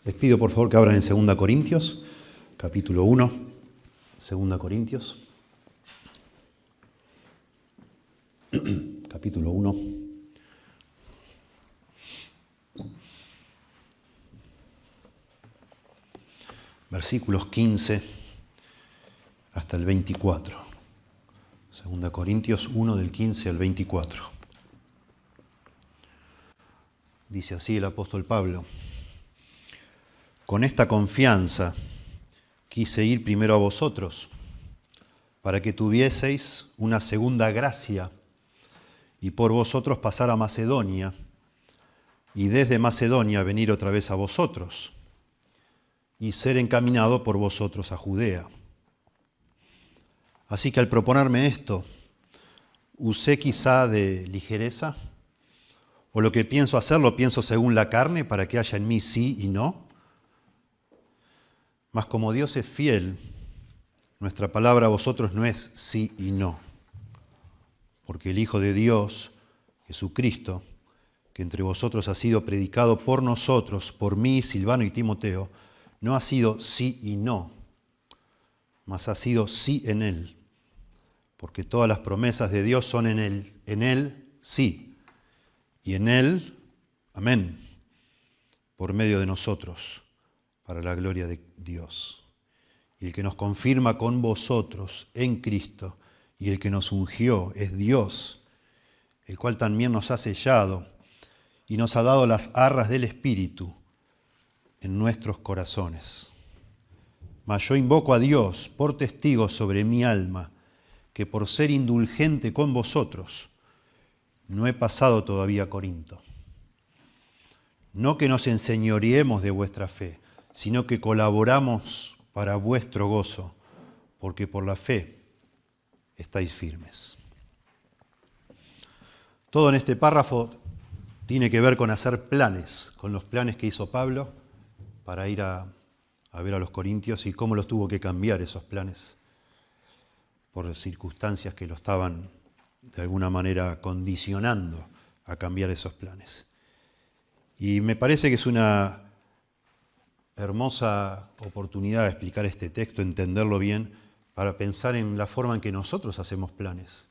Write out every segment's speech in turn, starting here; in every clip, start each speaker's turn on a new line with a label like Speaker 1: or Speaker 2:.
Speaker 1: Les pido por favor que abran en 2 Corintios, capítulo 1, 2 Corintios, capítulo 1. Versículos 15 hasta el 24. 2 Corintios 1 del 15 al 24. Dice así el apóstol Pablo: con esta confianza quise ir primero a vosotros, para que tuvieseis una segunda gracia, y por vosotros pasar a Macedonia, y desde Macedonia venir otra vez a vosotros, y ser encaminado por vosotros a Judea. Así que al proponerme esto, ¿usé quizá de ligereza? ¿O lo que pienso hacer lo pienso según la carne, para que haya en mí sí y no? Mas como Dios es fiel, nuestra palabra a vosotros no es sí y no. Porque el Hijo de Dios, Jesucristo, que entre vosotros ha sido predicado por nosotros, por mí, Silvano y Timoteo, no ha sido sí y no, mas ha sido sí en Él. Porque todas las promesas de Dios son en Él sí, y en Él, amén, por medio de nosotros, para la gloria de Dios. Y el que nos confirma con vosotros en Cristo, y el que nos ungió es Dios, el cual también nos ha sellado y nos ha dado las arras del Espíritu en nuestros corazones. Mas yo invoco a Dios por testigo sobre mi alma, que por ser indulgente con vosotros, no he pasado todavía a Corinto. No que nos enseñoreemos de vuestra fe, sino que colaboramos para vuestro gozo, porque por la fe estáis firmes. Todo en este párrafo tiene que ver con hacer planes, con los planes que hizo Pablo para ir a ver a los corintios y cómo los tuvo que cambiar esos planes por circunstancias que lo estaban de alguna manera condicionando a cambiar esos planes. Y me parece que es una hermosa oportunidad de explicar este texto, entenderlo bien, para pensar en la forma en que nosotros hacemos planes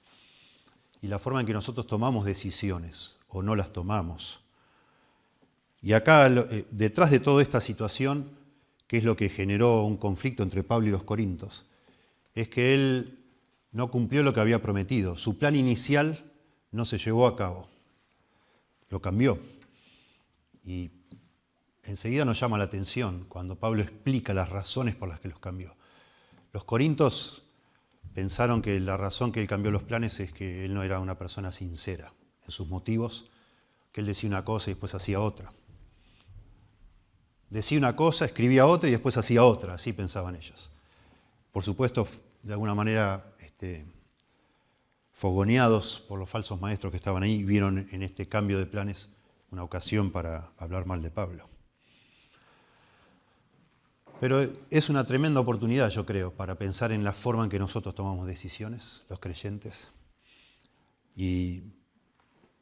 Speaker 1: y la forma en que nosotros tomamos decisiones o no las tomamos. Y acá, detrás de toda esta situación, que es lo que generó un conflicto entre Pablo y los corintios, es que él no cumplió lo que había prometido. Su plan inicial no se llevó a cabo, lo cambió. Y enseguida nos llama la atención cuando Pablo explica las razones por las que los cambió. Los corintios pensaron que la razón que él cambió los planes es que él no era una persona sincera en sus motivos, que él decía una cosa y después hacía otra. Decía una cosa, escribía otra y después hacía otra, así pensaban ellos. Por supuesto, de alguna manera fogoneados por los falsos maestros que estaban ahí, vieron en este cambio de planes una ocasión para hablar mal de Pablo. Pero es una tremenda oportunidad, yo creo, para pensar en la forma en que nosotros tomamos decisiones, los creyentes. Y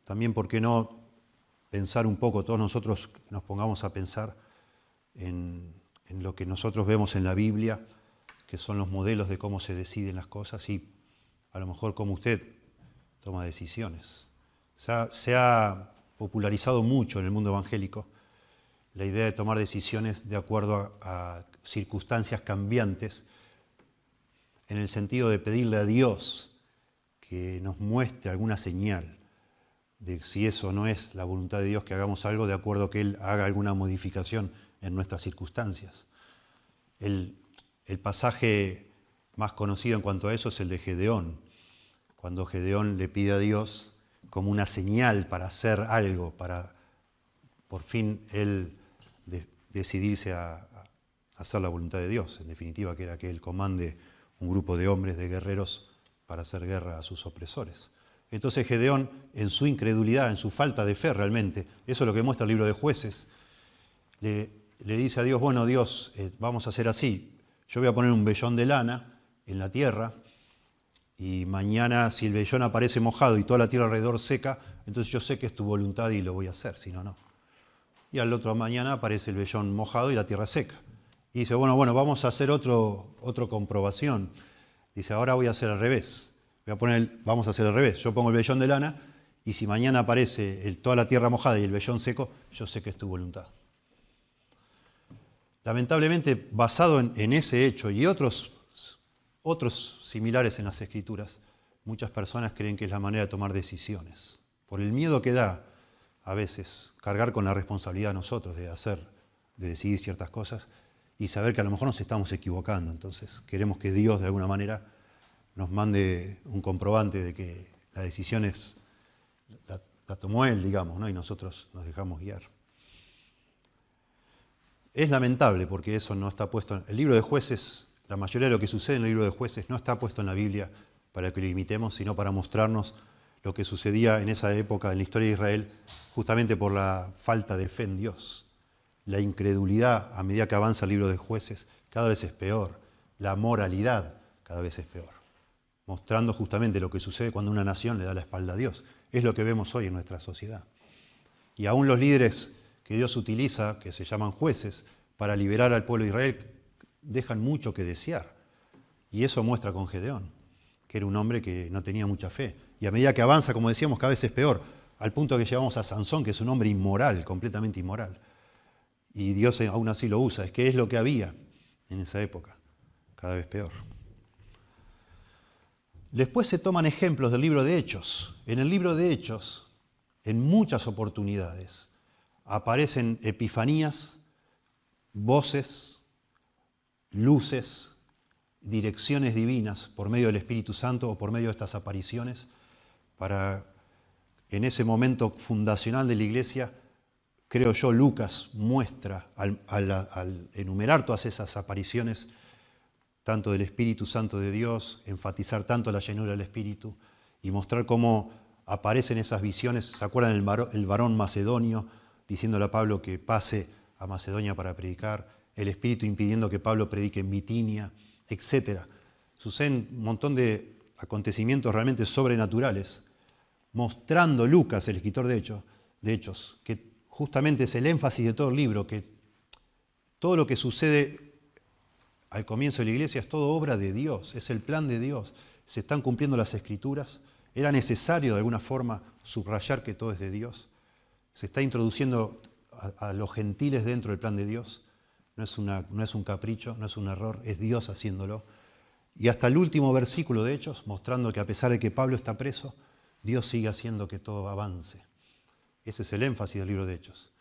Speaker 1: también, ¿por qué no pensar un poco, todos nosotros nos pongamos a pensar en lo que nosotros vemos en la Biblia, que son los modelos de cómo se deciden las cosas y a lo mejor cómo usted toma decisiones? Se ha popularizado mucho en el mundo evangélico la idea de tomar decisiones de acuerdo a circunstancias cambiantes, en el sentido de pedirle a Dios que nos muestre alguna señal de si eso no es la voluntad de Dios, que hagamos algo de acuerdo a que Él haga alguna modificación en nuestras circunstancias. El pasaje más conocido en cuanto a eso es el de Gedeón, cuando Gedeón le pide a Dios como una señal para hacer algo, para por fin él decidirse a hacer la voluntad de Dios, en definitiva, que era que él comande un grupo de hombres, de guerreros, para hacer guerra a sus opresores. Entonces Gedeón, en su incredulidad, en su falta de fe realmente, eso es lo que muestra el libro de Jueces, le dice a Dios: bueno, Dios, vamos a hacer así, yo voy a poner un vellón de lana en la tierra, y mañana si el vellón aparece mojado y toda la tierra alrededor seca, entonces yo sé que es tu voluntad y lo voy a hacer, si no, no. y al otro mañana aparece el vellón mojado y la tierra seca. Y dice, bueno, vamos a hacer otra comprobación. Dice, ahora voy a hacer al revés. Vamos a hacer al revés. Yo pongo el vellón de lana y si mañana aparece toda la tierra mojada y el vellón seco, yo sé que es tu voluntad. Lamentablemente, basado en ese hecho y otros similares en las Escrituras, muchas personas creen que es la manera de tomar decisiones. Por el miedo que da a veces cargar con la responsabilidad a nosotros de decidir ciertas cosas y saber que a lo mejor nos estamos equivocando. Entonces queremos que Dios de alguna manera nos mande un comprobante de que la decisión la tomó Él, digamos, ¿no? Y nosotros nos dejamos guiar. Es lamentable porque eso no está puesto en el libro de Jueces. La mayoría de lo que sucede en el libro de Jueces no está puesto en la Biblia para que lo imitemos, sino para mostrarnos lo que sucedía en esa época en la historia de Israel, justamente por la falta de fe en Dios. La incredulidad, a medida que avanza el libro de Jueces, cada vez es peor. La moralidad cada vez es peor. Mostrando justamente lo que sucede cuando una nación le da la espalda a Dios. Es lo que vemos hoy en nuestra sociedad. Y aún los líderes que Dios utiliza, que se llaman jueces, para liberar al pueblo de Israel, dejan mucho que desear. Y eso muestra con Gedeón, que era un hombre que no tenía mucha fe. Y a medida que avanza, como decíamos, cada vez es peor, al punto que llegamos a Sansón, que es un hombre inmoral, completamente inmoral. Y Dios aún así lo usa, es que es lo que había en esa época, cada vez peor. Después se toman ejemplos del libro de Hechos. En el libro de Hechos, en muchas oportunidades, aparecen epifanías, voces, luces, direcciones divinas por medio del Espíritu Santo o por medio de estas apariciones para, en ese momento fundacional de la iglesia, creo yo, Lucas muestra al enumerar todas esas apariciones, tanto del Espíritu Santo de Dios, enfatizar tanto la llenura del Espíritu y mostrar cómo aparecen esas visiones. ¿Se acuerdan el varón macedonio diciéndole a Pablo que pase a Macedonia para predicar? El Espíritu impidiendo que Pablo predique en Bitinia, etc. Suceden un montón de acontecimientos realmente sobrenaturales, mostrando Lucas, el escritor de Hechos, que justamente es el énfasis de todo el libro, que todo lo que sucede al comienzo de la iglesia es todo obra de Dios, es el plan de Dios. Se están cumpliendo las Escrituras. Era necesario de alguna forma subrayar que todo es de Dios. Se está introduciendo a los gentiles dentro del plan de Dios. No es un capricho, no es un error, es Dios haciéndolo. Y hasta el último versículo de Hechos, mostrando que a pesar de que Pablo está preso, Dios sigue haciendo que todo avance. Ese es el énfasis del libro de Hechos.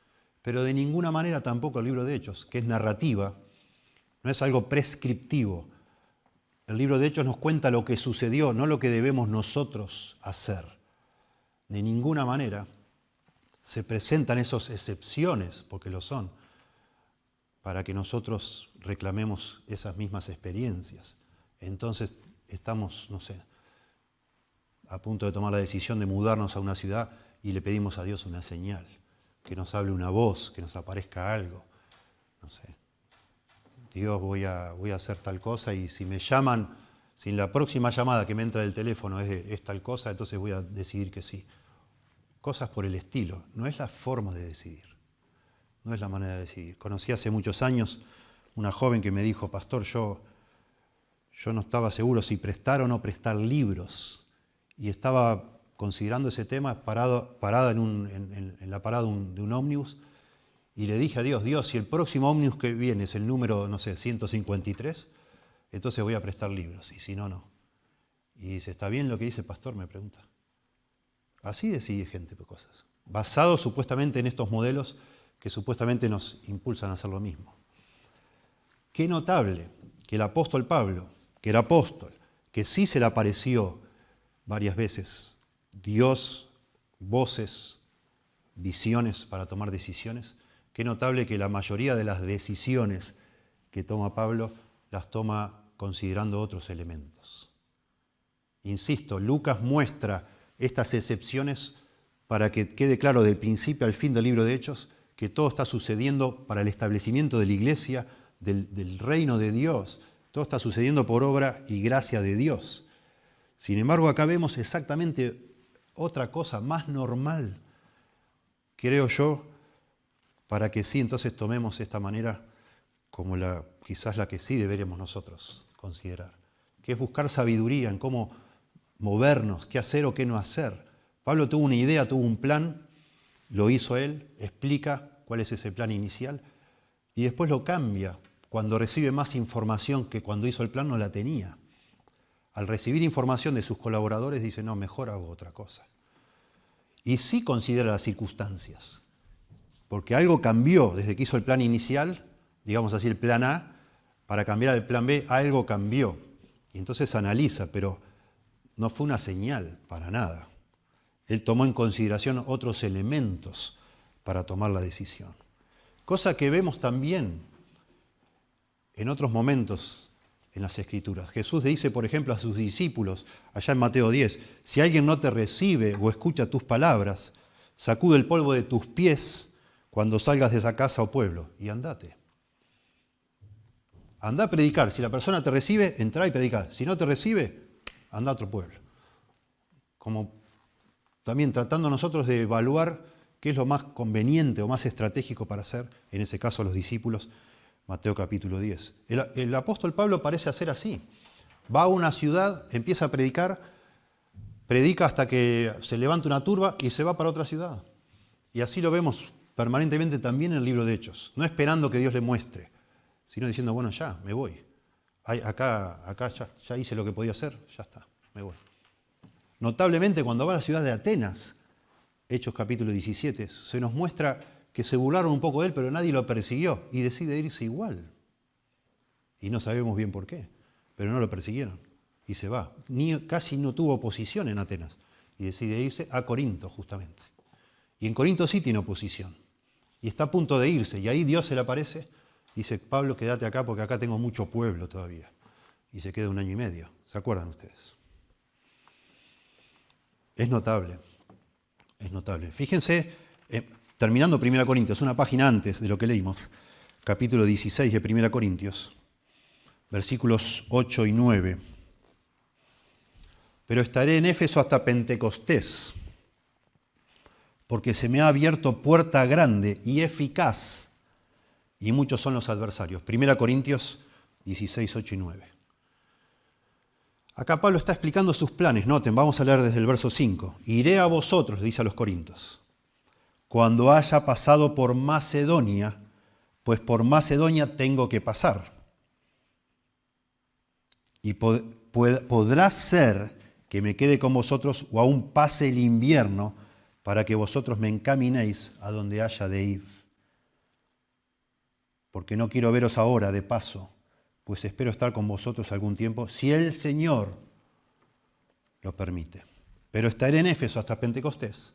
Speaker 1: Pero de ninguna manera tampoco el libro de Hechos, que es narrativa, no es algo prescriptivo. El libro de Hechos nos cuenta lo que sucedió, no lo que debemos nosotros hacer. De ninguna manera se presentan esas excepciones, porque lo son, para que nosotros reclamemos esas mismas experiencias. Entonces estamos, a punto de tomar la decisión de mudarnos a una ciudad y le pedimos a Dios una señal, que nos hable una voz, que nos aparezca algo. Dios, voy a hacer tal cosa y si me llaman, si en la próxima llamada que me entra del teléfono es tal cosa, entonces voy a decidir que sí. Cosas por el estilo, no es la forma de decidir, no es la manera de decidir. Conocí hace muchos años una joven que me dijo, pastor, yo no estaba seguro si prestar o no prestar libros y estaba considerando ese tema parada en la parada de un ómnibus y le dije a Dios, si el próximo ómnibus que viene es el número, 153, entonces voy a prestar libros y si no, no. Y dice, ¿está bien lo que dice pastor? Me pregunta. Así decide gente por cosas, basado supuestamente en estos modelos que supuestamente nos impulsan a hacer lo mismo. Qué notable que el apóstol Pablo, que era apóstol, que sí se le apareció varias veces Dios, voces, visiones para tomar decisiones. Qué notable que la mayoría de las decisiones que toma Pablo las toma considerando otros elementos. Insisto, Lucas muestra estas excepciones para que quede claro del principio al fin del libro de Hechos que todo está sucediendo para el establecimiento de la iglesia, del reino de Dios. Todo está sucediendo por obra y gracia de Dios. Sin embargo, acá vemos exactamente otra cosa más normal, creo yo, para que sí, entonces tomemos esta manera como quizás la que sí deberíamos nosotros considerar, que es buscar sabiduría en cómo movernos, qué hacer o qué no hacer. Pablo tuvo una idea, tuvo un plan, lo hizo él, explica cuál es ese plan inicial y después lo cambia cuando recibe más información que cuando hizo el plan no la tenía. Al recibir información de sus colaboradores dice, no, mejor hago otra cosa. Y sí considera las circunstancias, porque algo cambió desde que hizo el plan inicial, digamos así el plan A, para cambiar al plan B, algo cambió. Y entonces analiza, pero no fue una señal para nada. Él tomó en consideración otros elementos para tomar la decisión. Cosa que vemos también en otros momentos en las Escrituras. Jesús le dice, por ejemplo, a sus discípulos, allá en Mateo 10, si alguien no te recibe o escucha tus palabras, sacude el polvo de tus pies cuando salgas de esa casa o pueblo y andate. Anda a predicar. Si la persona te recibe, entra y predica. Si no te recibe, anda a otro pueblo. Como también tratando nosotros de evaluar qué es lo más conveniente o más estratégico para hacer, en ese caso a los discípulos, Mateo capítulo 10. El apóstol Pablo parece hacer así. Va a una ciudad, empieza a predicar, predica hasta que se levanta una turba y se va para otra ciudad. Y así lo vemos permanentemente también en el libro de Hechos. No esperando que Dios le muestre, sino diciendo, bueno, ya, me voy. Acá ya hice lo que podía hacer, ya está, me voy. Notablemente cuando va a la ciudad de Atenas, Hechos capítulo 17, se nos muestra que se burlaron un poco de él, pero nadie lo persiguió y decide irse igual. Y no sabemos bien por qué, pero no lo persiguieron y se va. Casi no tuvo oposición en Atenas y decide irse a Corinto justamente. Y en Corinto sí tiene oposición y está a punto de irse y ahí Dios se le aparece, dice, Pablo, quédate acá porque acá tengo mucho pueblo todavía. Y se queda 1 año y medio, ¿se acuerdan ustedes? Es notable, es notable. Fíjense, terminando 1 Corintios, una página antes de lo que leímos, capítulo 16 de 1 Corintios, versículos 8 y 9. Pero estaré en Éfeso hasta Pentecostés, porque se me ha abierto puerta grande y eficaz, y muchos son los adversarios. 1 Corintios 16, 8 y 9. Acá Pablo está explicando sus planes. Noten, vamos a leer desde el verso 5. Iré a vosotros, le dice a los corintios, cuando haya pasado por Macedonia, pues por Macedonia tengo que pasar. Y podrá ser que me quede con vosotros o aún pase el invierno para que vosotros me encaminéis a donde haya de ir. Porque no quiero veros ahora de paso, pues espero estar con vosotros algún tiempo, si el Señor lo permite. Pero estaré en Éfeso hasta Pentecostés,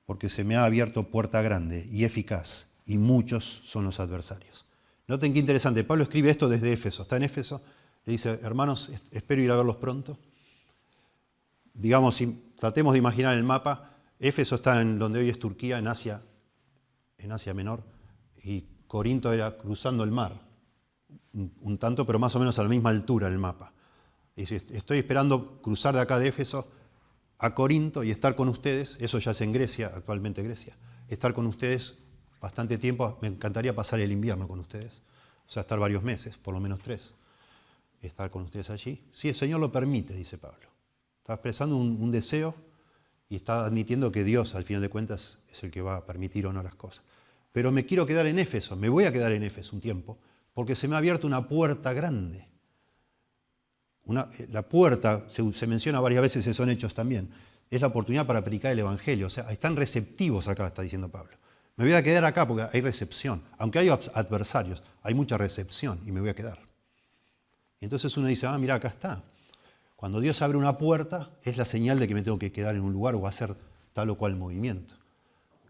Speaker 1: porque se me ha abierto puerta grande y eficaz, y muchos son los adversarios. Noten qué interesante, Pablo escribe esto desde Éfeso, está en Éfeso, le dice, hermanos, espero ir a verlos pronto. Digamos, si tratemos de imaginar el mapa, Éfeso está en donde hoy es Turquía, en Asia Menor, y Corinto era cruzando el mar, un tanto, pero más o menos a la misma altura en el mapa. Y si estoy esperando cruzar de acá de Éfeso a Corinto y estar con ustedes, eso ya es en Grecia, actualmente Grecia, estar con ustedes bastante tiempo, me encantaría pasar el invierno con ustedes, o sea, estar varios meses, por lo menos 3, estar con ustedes allí. Si el Señor lo permite, dice Pablo. Está expresando un deseo y está admitiendo que Dios, al final de cuentas, es el que va a permitir o no las cosas. Pero me quiero quedar en Éfeso, me voy a quedar en Éfeso un tiempo, porque se me ha abierto una puerta grande. La puerta, se menciona varias veces, eso en Hechos también, es la oportunidad para predicar el Evangelio. O sea, están receptivos acá, está diciendo Pablo. Me voy a quedar acá porque hay recepción. Aunque hay adversarios, hay mucha recepción y me voy a quedar. Y entonces uno dice, mira, acá está. Cuando Dios abre una puerta, es la señal de que me tengo que quedar en un lugar o hacer tal o cual movimiento.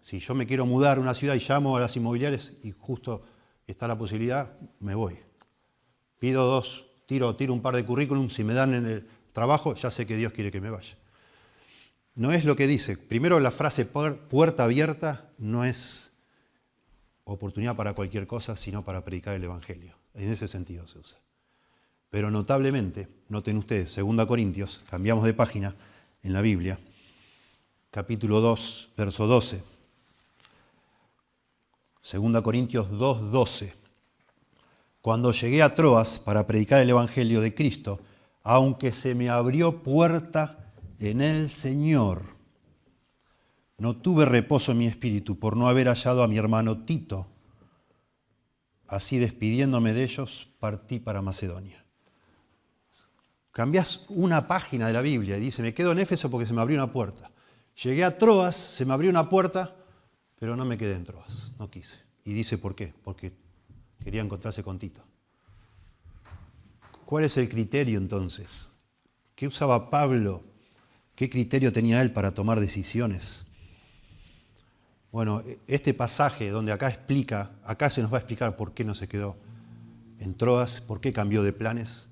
Speaker 1: Si yo me quiero mudar a una ciudad y llamo a las inmobiliarias y justo está la posibilidad, me voy. Pido tiro un par de currículums, si me dan en el trabajo, ya sé que Dios quiere que me vaya. No es lo que dice. Primero, la frase puerta abierta no es oportunidad para cualquier cosa, sino para predicar el Evangelio. En ese sentido se usa. Pero notablemente, noten ustedes, 2 Corintios, cambiamos de página en la Biblia, capítulo 2, verso 12. 2 Corintios 2:12. Cuando llegué a Troas para predicar el Evangelio de Cristo, aunque se me abrió puerta en el Señor, no tuve reposo en mi espíritu por no haber hallado a mi hermano Tito. Así, despidiéndome de ellos, partí para Macedonia. Cambiás una página de la Biblia y dice, me quedo en Éfeso porque se me abrió una puerta. Llegué a Troas, se me abrió una puerta, pero no me quedé en Troas, no quise. Y dice, ¿por qué? Porque quería encontrarse con Tito. ¿Cuál es el criterio entonces? ¿Qué usaba Pablo? ¿Qué criterio tenía él para tomar decisiones? Bueno, este pasaje donde acá se nos va a explicar por qué no se quedó en Troas, por qué cambió de planes.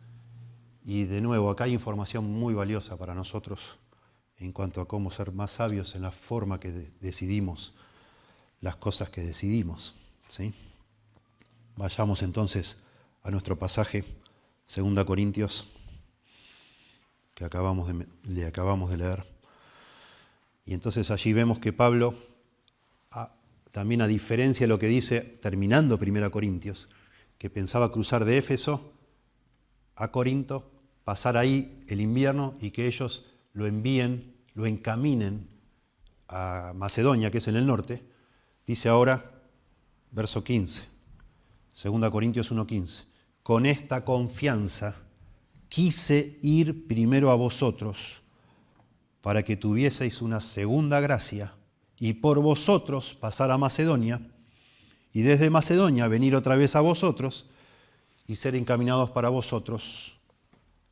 Speaker 1: Y de nuevo, acá hay información muy valiosa para nosotros en cuanto a cómo ser más sabios en la forma que decidimos las cosas que decidimos, ¿sí? Vayamos entonces a nuestro pasaje, 2 Corintios, que le acabamos de leer. Y entonces allí vemos que Pablo, también a diferencia de lo que dice terminando 1 Corintios, que pensaba cruzar de Éfeso a Corinto, pasar ahí el invierno y que ellos lo envíen, lo encaminen a Macedonia, que es en el norte. Dice ahora, verso 15, 2 Corintios 1:15, con esta confianza quise ir primero a vosotros para que tuvieseis una segunda gracia y por vosotros pasar a Macedonia y desde Macedonia venir otra vez a vosotros y ser encaminados para vosotros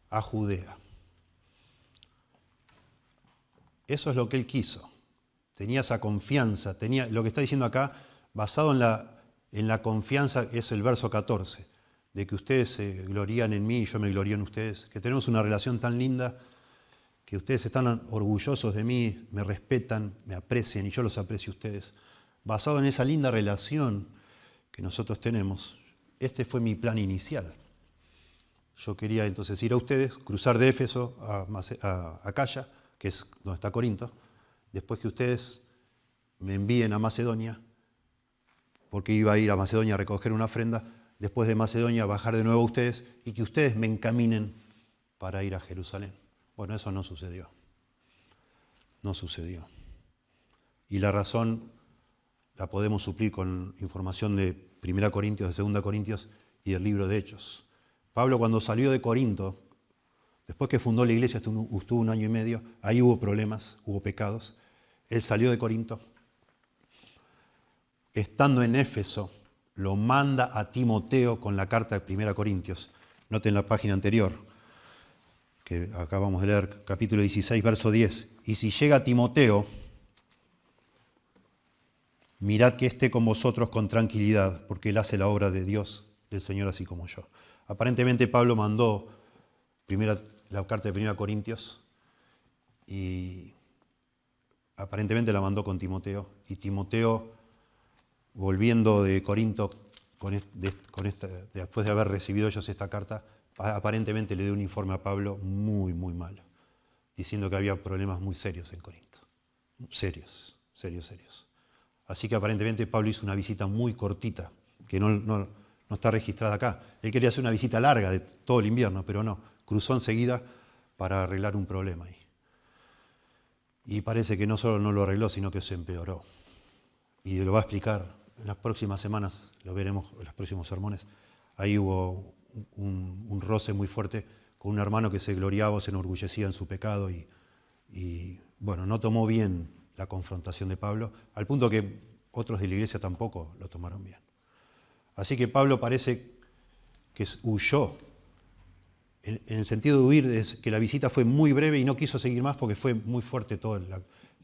Speaker 1: a Judea. Eso es lo que él quiso. Tenía esa confianza, tenía lo que está diciendo acá, basado en la confianza, es el verso 14, de que ustedes se glorían en mí y yo me glorío en ustedes, que tenemos una relación tan linda, que ustedes están orgullosos de mí, me respetan, me aprecian y yo los aprecio a ustedes. Basado en esa linda relación que nosotros tenemos, este fue mi plan inicial. Yo quería entonces ir a ustedes, cruzar de Éfeso a Acaya, que es donde está Corinto, después que ustedes me envíen a Macedonia, porque iba a ir a Macedonia a recoger una ofrenda, después de Macedonia bajar de nuevo a ustedes y que ustedes me encaminen para ir a Jerusalén. Bueno, eso no sucedió. No sucedió. Y la razón la podemos suplir con información de 1 Corintios, de 2 Corintios y del libro de Hechos. Pablo, cuando salió de Corinto, después que fundó la iglesia, estuvo 1 año y medio, ahí hubo problemas, hubo pecados. Él salió de Corinto. Estando en Éfeso, lo manda a Timoteo con la carta de 1 Corintios. Noten la página anterior, que acabamos de leer, capítulo 16, verso 10. Y si llega Timoteo, mirad que esté con vosotros con tranquilidad, porque él hace la obra de Dios, del Señor, así como yo. Aparentemente Pablo mandó la carta de 1 Corintios y aparentemente la mandó con Timoteo. Y Timoteo, volviendo de Corinto, después de haber recibido ellos esta carta, aparentemente le dio un informe a Pablo muy, muy malo, diciendo que había problemas muy serios en Corinto. Serios. Así que aparentemente Pablo hizo una visita muy cortita, que no está registrada acá. Él quería hacer una visita larga de todo el invierno, pero no. Cruzó enseguida para arreglar un problema ahí. Y parece que no solo no lo arregló, sino que se empeoró. Y lo va a explicar en las próximas semanas, lo veremos en los próximos sermones. Ahí hubo un roce muy fuerte con un hermano que se gloriaba o se enorgullecía en su pecado y bueno, no tomó bien la confrontación de Pablo, al punto que otros de la iglesia tampoco lo tomaron bien. Así que Pablo parece que huyó, en el sentido de huir, es que la visita fue muy breve y no quiso seguir más porque fue muy fuerte toda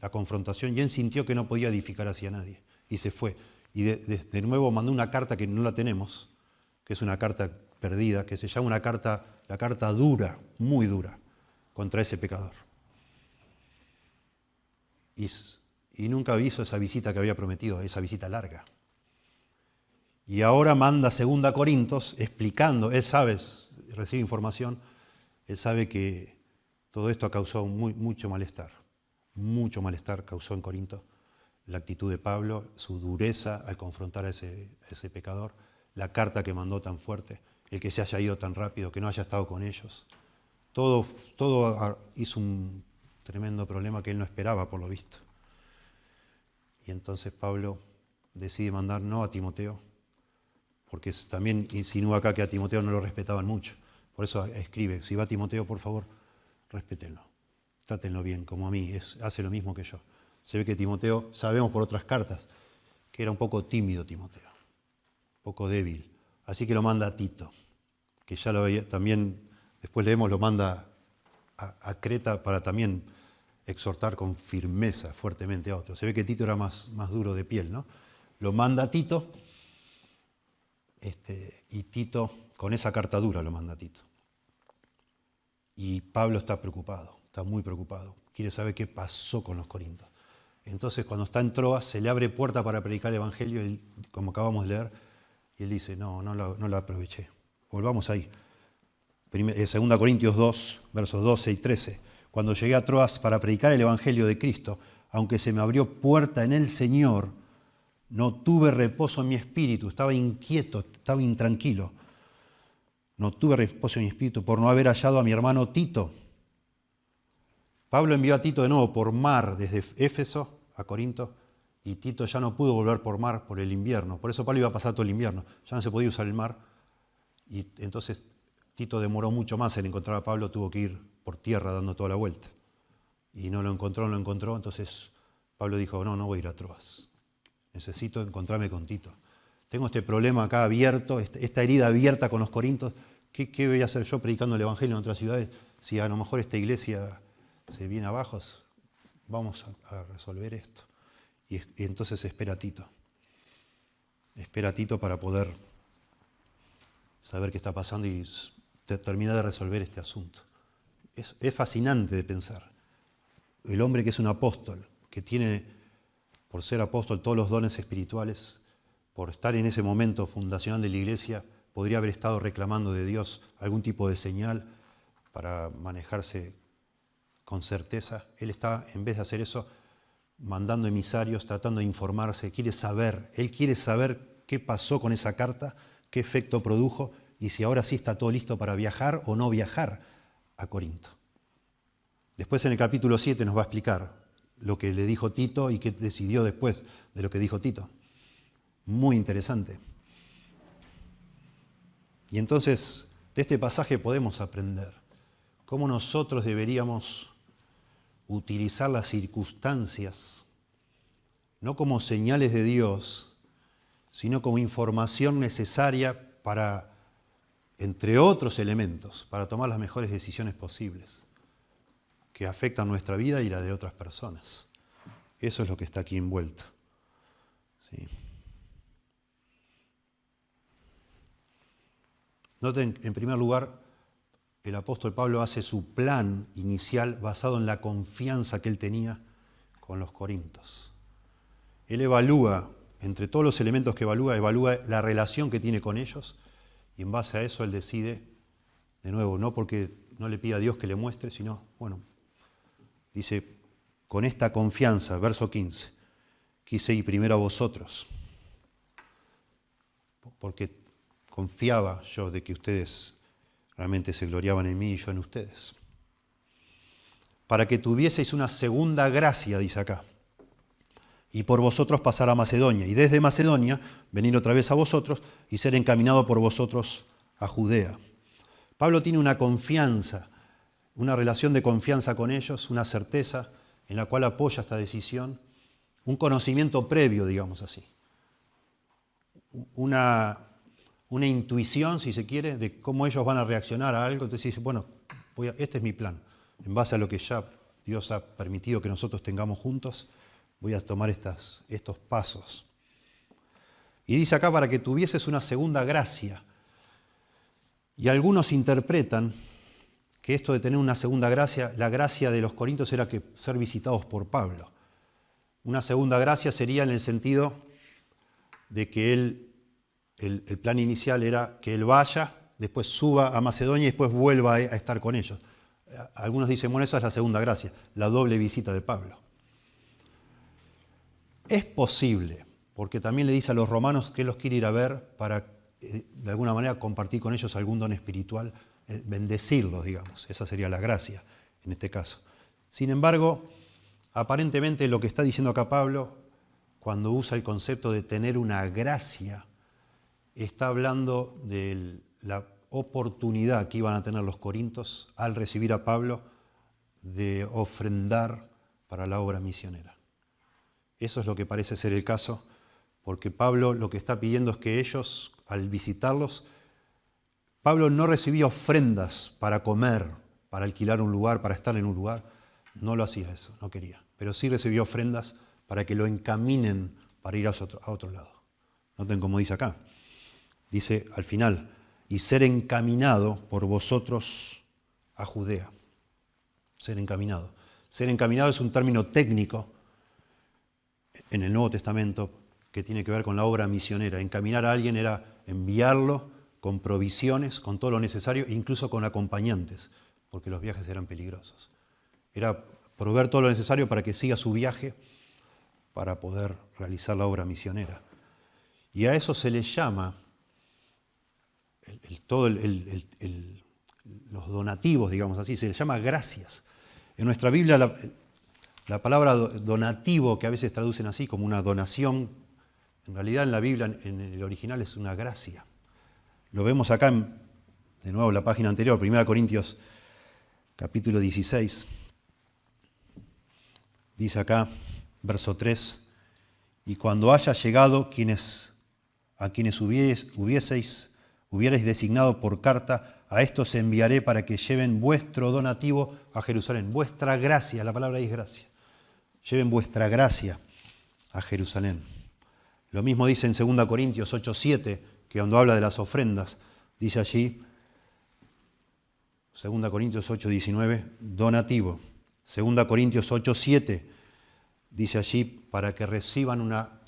Speaker 1: la confrontación y él sintió que no podía edificar hacia nadie y se fue. Y de nuevo mandó una carta que no la tenemos, que es una carta perdida, que se llama la carta dura, muy dura, contra ese pecador. Y nunca hizo esa visita que había prometido, esa visita larga. Y ahora manda 2 Corintios explicando, él sabe, recibe información, él sabe que todo esto ha causado mucho malestar causó en Corinto. la actitud de Pablo, su dureza al confrontar a ese pecador, la carta que mandó tan fuerte, el que se haya ido tan rápido, que no haya estado con ellos. Todo hizo un tremendo problema que él no esperaba, por lo visto. Y entonces Pablo decide mandar no a Timoteo, porque también insinúa acá que a Timoteo no lo respetaban mucho. Por eso escribe, si va Timoteo, por favor, respétenlo. Trátenlo bien, como a mí, hace lo mismo que yo. Se ve que Timoteo, sabemos por otras cartas, que era un poco tímido Timoteo, un poco débil. Así que lo manda a Tito, que ya lo veía, también, después leemos, lo manda a Creta para también exhortar con firmeza, fuertemente a otros. Se ve que Tito era más duro de piel, ¿no? Lo manda a Tito, y Tito, con esa carta dura lo manda a Tito. Y Pablo está preocupado, está muy preocupado. Quiere saber qué pasó con los corintios. Entonces, cuando está en Troas, se le abre puerta para predicar el Evangelio, y, como acabamos de leer, y él dice, no la aproveché. Volvamos ahí. 2 Corintios 2, versos 12 y 13. Cuando llegué a Troas para predicar el Evangelio de Cristo, aunque se me abrió puerta en el Señor, no tuve reposo en mi espíritu, estaba inquieto, estaba intranquilo. No tuve reposo en mi espíritu por no haber hallado a mi hermano Tito. Pablo envió a Tito de nuevo por mar desde Éfeso a Corinto, y Tito ya no pudo volver por mar por el invierno. Por eso Pablo iba a pasar todo el invierno. Ya no se podía usar el mar. Y entonces Tito demoró mucho más en encontrar a Pablo, tuvo que ir por tierra dando toda la vuelta. Y no lo encontró. Entonces Pablo dijo, no voy a ir a Troas. Necesito encontrarme con Tito. Tengo este problema acá abierto, esta herida abierta con los corintios. ¿Qué voy a hacer yo predicando el Evangelio en otras ciudades si a lo mejor esta iglesia se viene abajo? Vamos a resolver esto. Y entonces espera a Tito. Espera a Tito para poder saber qué está pasando y terminar de resolver este asunto. Es fascinante de pensar. El hombre que es un apóstol, que tiene, por ser apóstol, todos los dones espirituales, por estar en ese momento fundacional de la iglesia, podría haber estado reclamando de Dios algún tipo de señal para manejarse con certeza. Él está, en vez de hacer eso, mandando emisarios, tratando de informarse, él quiere saber qué pasó con esa carta, qué efecto produjo y si ahora sí está todo listo para viajar o no viajar a Corinto. Después en el capítulo 7 nos va a explicar lo que le dijo Tito y qué decidió después de lo que dijo Tito. Muy interesante. Y entonces, de este pasaje podemos aprender cómo nosotros deberíamos utilizar las circunstancias, no como señales de Dios, sino como información necesaria para, entre otros elementos, para tomar las mejores decisiones posibles que afectan nuestra vida y la de otras personas. Eso es lo que está aquí envuelto. ¿Sí? Noten, en primer lugar, el apóstol Pablo hace su plan inicial basado en la confianza que él tenía con los corintios. Él evalúa, entre todos los elementos que evalúa la relación que tiene con ellos, y en base a eso él decide, de nuevo, no porque no le pida a Dios que le muestre, sino, dice, con esta confianza, verso 15, quise ir primero a vosotros, porque confiaba yo de que ustedes realmente se gloriaban en mí y yo en ustedes. Para que tuvieseis una segunda gracia, dice acá, y por vosotros pasar a Macedonia, y desde Macedonia venir otra vez a vosotros y ser encaminado por vosotros a Judea. Pablo tiene una confianza, una relación de confianza con ellos, una certeza en la cual apoya esta decisión, un conocimiento previo, digamos así, una intuición, si se quiere, de cómo ellos van a reaccionar a algo. Entonces dice, este es mi plan, en base a lo que ya Dios ha permitido que nosotros tengamos juntos, voy a tomar estos pasos. Y dice acá, para que tuvieses una segunda gracia. Y algunos interpretan que esto de tener una segunda gracia, la gracia de los corintios era que ser visitados por Pablo. Una segunda gracia sería en el sentido de que el plan inicial era que él vaya, después suba a Macedonia y después vuelva a estar con ellos. Algunos dicen, esa es la segunda gracia, la doble visita de Pablo. Es posible, porque también le dice a los romanos que él los quiere ir a ver para, de alguna manera, compartir con ellos algún don espiritual, bendecirlos, digamos. Esa sería la gracia, en este caso. Sin embargo, aparentemente lo que está diciendo acá Pablo, cuando usa el concepto de tener una gracia, está hablando de la oportunidad que iban a tener los corintios al recibir a Pablo de ofrendar para la obra misionera. Eso es lo que parece ser el caso, porque Pablo lo que está pidiendo es que ellos, al visitarlos, Pablo no recibía ofrendas para comer, para alquilar un lugar, para estar en un lugar. No lo hacía eso, no quería. Pero sí recibió ofrendas para que lo encaminen para ir a otro lado. Noten cómo dice acá. Dice al final, y ser encaminado por vosotros a Judea. Ser encaminado. Ser encaminado es un término técnico en el Nuevo Testamento que tiene que ver con la obra misionera. Encaminar a alguien era enviarlo con provisiones, con todo lo necesario, incluso con acompañantes, porque los viajes eran peligrosos. Era proveer todo lo necesario para que siga su viaje, para poder realizar la obra misionera. Y a eso se le llama, los donativos, digamos así, se le llama gracias. En nuestra Biblia la palabra donativo, que a veces traducen así como una donación, en realidad en la Biblia, en el original, es una gracia. Lo vemos acá, de nuevo, en la página anterior, 1 Corintios capítulo 16. Dice acá, verso 3, y cuando haya llegado a quienes hubierais designado por carta, a estos enviaré para que lleven vuestro donativo a Jerusalén. Vuestra gracia, la palabra ahí es gracia. Lleven vuestra gracia a Jerusalén. Lo mismo dice en 2 Corintios 8:7, que cuando habla de las ofrendas, dice allí, 2 Corintios 8:19, donativo. 2 Corintios 8:7 dice allí, para que reciban una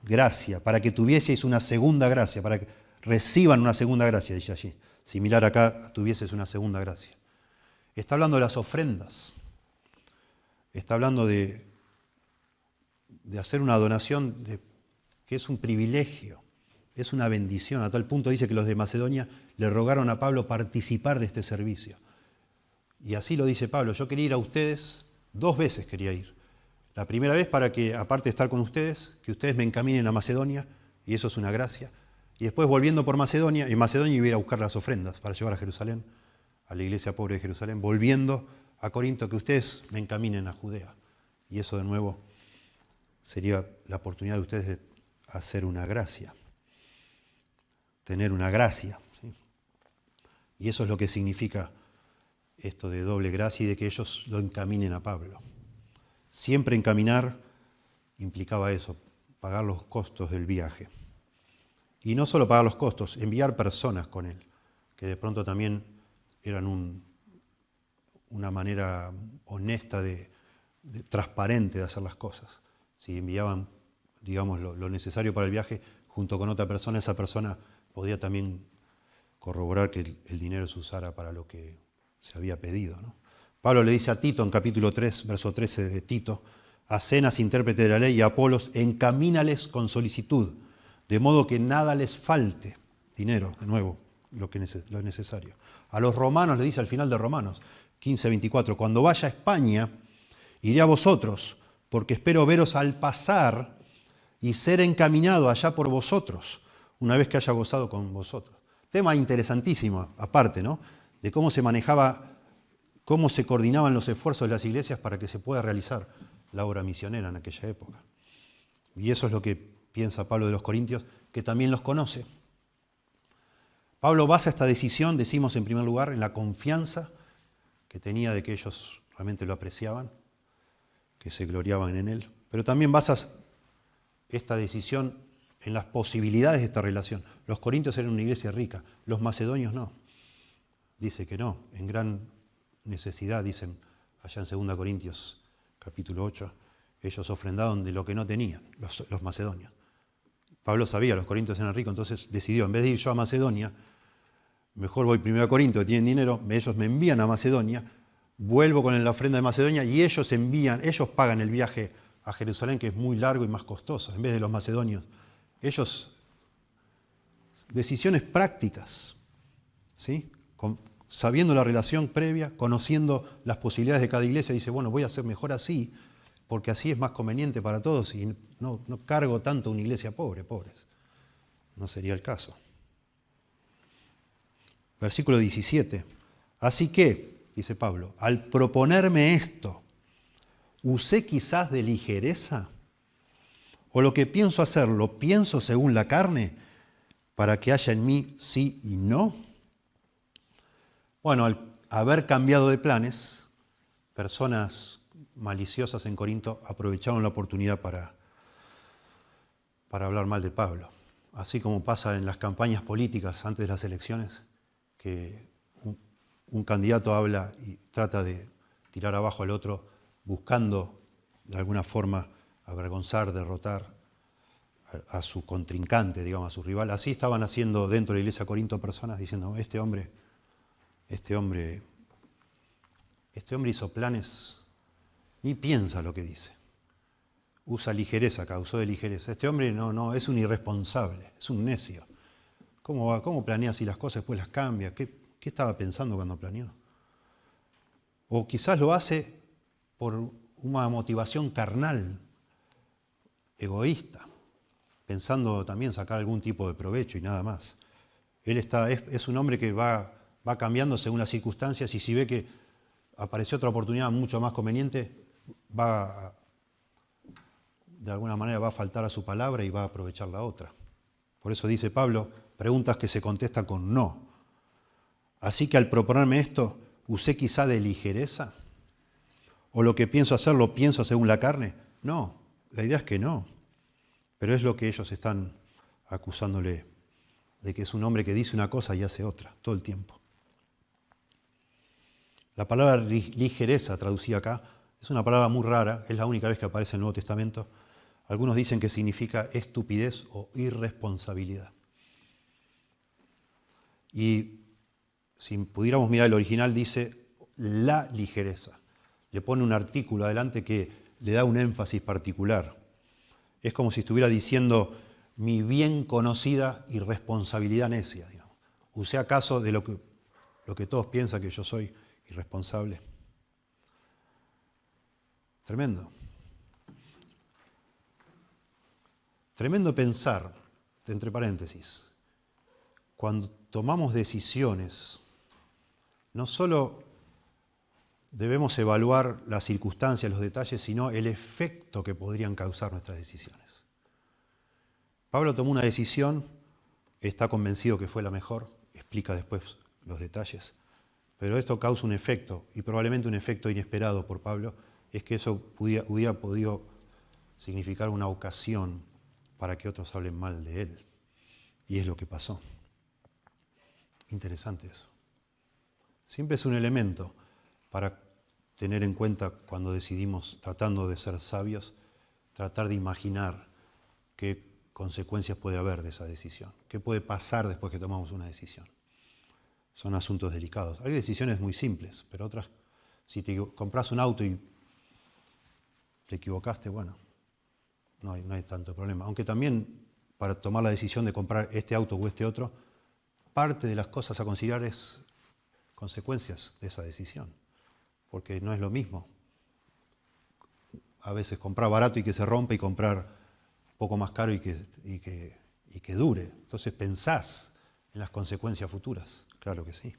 Speaker 1: gracia, para que tuvieseis una segunda gracia, para que reciban una segunda gracia, dice allí. Similar acá, tuvieses una segunda gracia. Está hablando de las ofrendas. Está hablando de hacer una donación que es un privilegio, es una bendición. A tal punto dice que los de Macedonia le rogaron a Pablo participar de este servicio. Y así lo dice Pablo, yo quería ir a ustedes, 2 veces quería ir. La primera vez para que, aparte de estar con ustedes, que ustedes me encaminen a Macedonia, y eso es una gracia. Y después volviendo por Macedonia, en Macedonia iba a ir a buscar las ofrendas para llevar a Jerusalén, a la iglesia pobre de Jerusalén, volviendo a Corinto, que ustedes me encaminen a Judea. Y eso de nuevo sería la oportunidad de ustedes de hacer una gracia, tener una gracia, ¿sí? Y eso es lo que significa esto de doble gracia y de que ellos lo encaminen a Pablo. Siempre encaminar implicaba eso, pagar los costos del viaje. Y no solo pagar los costos, enviar personas con él, que de pronto también eran una manera honesta, transparente de hacer las cosas. Si enviaban, digamos, lo necesario para el viaje junto con otra persona, esa persona podía también corroborar que el dinero se usara para lo que se había pedido, ¿no? Pablo le dice a Tito en capítulo 3, verso 13 de Tito, a Zenas, intérprete de la ley, y a Apolos, encamínales con solicitud, de modo que nada les falte, dinero, de nuevo, lo necesario. A los romanos le dice al final de Romanos 15:24, cuando vaya a España, iré a vosotros, porque espero veros al pasar y ser encaminado allá por vosotros, una vez que haya gozado con vosotros. Tema interesantísimo, aparte, ¿no? De cómo se manejaba, cómo se coordinaban los esfuerzos de las iglesias para que se pueda realizar la obra misionera en aquella época. Y eso es lo que piensa Pablo de los Corintios, que también los conoce. Pablo basa esta decisión, decimos en primer lugar, en la confianza que tenía de que ellos realmente lo apreciaban, que se gloriaban en él, pero también basa esta decisión en las posibilidades de esta relación. Los corintios eran una iglesia rica, los macedonios no. Dice que no, en gran necesidad, dicen allá en 2 Corintios capítulo 8, ellos ofrendaron de lo que no tenían, los macedonios. Pablo sabía, los corintios eran ricos, entonces decidió, en vez de ir yo a Macedonia, mejor voy primero a Corinto, que tienen dinero, ellos me envían a Macedonia, vuelvo con la ofrenda de Macedonia y ellos pagan el viaje a Jerusalén, que es muy largo y más costoso, en vez de los macedonios. Ellos, decisiones prácticas, ¿sí? Sabiendo la relación previa, conociendo las posibilidades de cada iglesia, dice, bueno, voy a hacer mejor así, porque así es más conveniente para todos y no cargo tanto una iglesia pobres. No sería el caso. Versículo 17. Así que, dice Pablo, al proponerme esto, ¿usé quizás de ligereza? ¿O lo que pienso hacer, lo pienso según la carne, para que haya en mí sí y no? Bueno, al haber cambiado de planes, personas maliciosas en Corinto aprovecharon la oportunidad para hablar mal de Pablo. Así como pasa en las campañas políticas antes de las elecciones, que un candidato habla y trata de tirar abajo al otro, buscando de alguna forma avergonzar, derrotar a su contrincante, digamos, a su rival. Así estaban haciendo dentro de la iglesia de Corinto personas diciendo, este hombre hizo planes, ni piensa lo que dice. Usa ligereza, causó de ligereza. Este hombre no, es un irresponsable, es un necio. ¿Cómo planea así las cosas, después las cambia? ¿Qué estaba pensando cuando planeó? O quizás lo hace por una motivación carnal, egoísta, pensando también sacar algún tipo de provecho y nada más. Él es un hombre que va cambiando según las circunstancias y si ve que apareció otra oportunidad mucho más conveniente, de alguna manera va a faltar a su palabra y va a aprovechar la otra. Por eso dice Pablo, preguntas que se contestan con no. Así que al proponerme esto, ¿usé quizá de ligereza? ¿O lo que pienso hacer lo pienso según la carne? No, la idea es que no. Pero es lo que ellos están acusándole, de que es un hombre que dice una cosa y hace otra, todo el tiempo. La palabra ligereza, traducida acá, es una palabra muy rara, es la única vez que aparece en el Nuevo Testamento. Algunos dicen que significa estupidez o irresponsabilidad. Y si pudiéramos mirar el original, dice la ligereza. Le pone un artículo adelante que le da un énfasis particular. Es como si estuviera diciendo mi bien conocida irresponsabilidad necia. Digamos. ¿Usé acaso de lo que todos piensan que yo soy irresponsable? Tremendo. Tremendo pensar, entre paréntesis, cuando tomamos decisiones, no solo debemos evaluar las circunstancias, los detalles, sino el efecto que podrían causar nuestras decisiones. Pablo tomó una decisión, está convencido que fue la mejor, explica después los detalles, pero esto causa un efecto, y probablemente un efecto inesperado por Pablo, es que eso hubiera podido significar una ocasión para que otros hablen mal de él. Y es lo que pasó. Interesante eso. Siempre es un elemento para tener en cuenta cuando decidimos, tratando de ser sabios, tratar de imaginar qué consecuencias puede haber de esa decisión, qué puede pasar después que tomamos una decisión. Son asuntos delicados. Hay decisiones muy simples, pero otras, si te compras un auto y te equivocaste, bueno, no hay tanto problema. Aunque también para tomar la decisión de comprar este auto o este otro, parte de las cosas a considerar es consecuencias de esa decisión, porque no es lo mismo a veces comprar barato y que se rompa y comprar un poco más caro y que dure. Entonces pensás en las consecuencias futuras, claro que sí.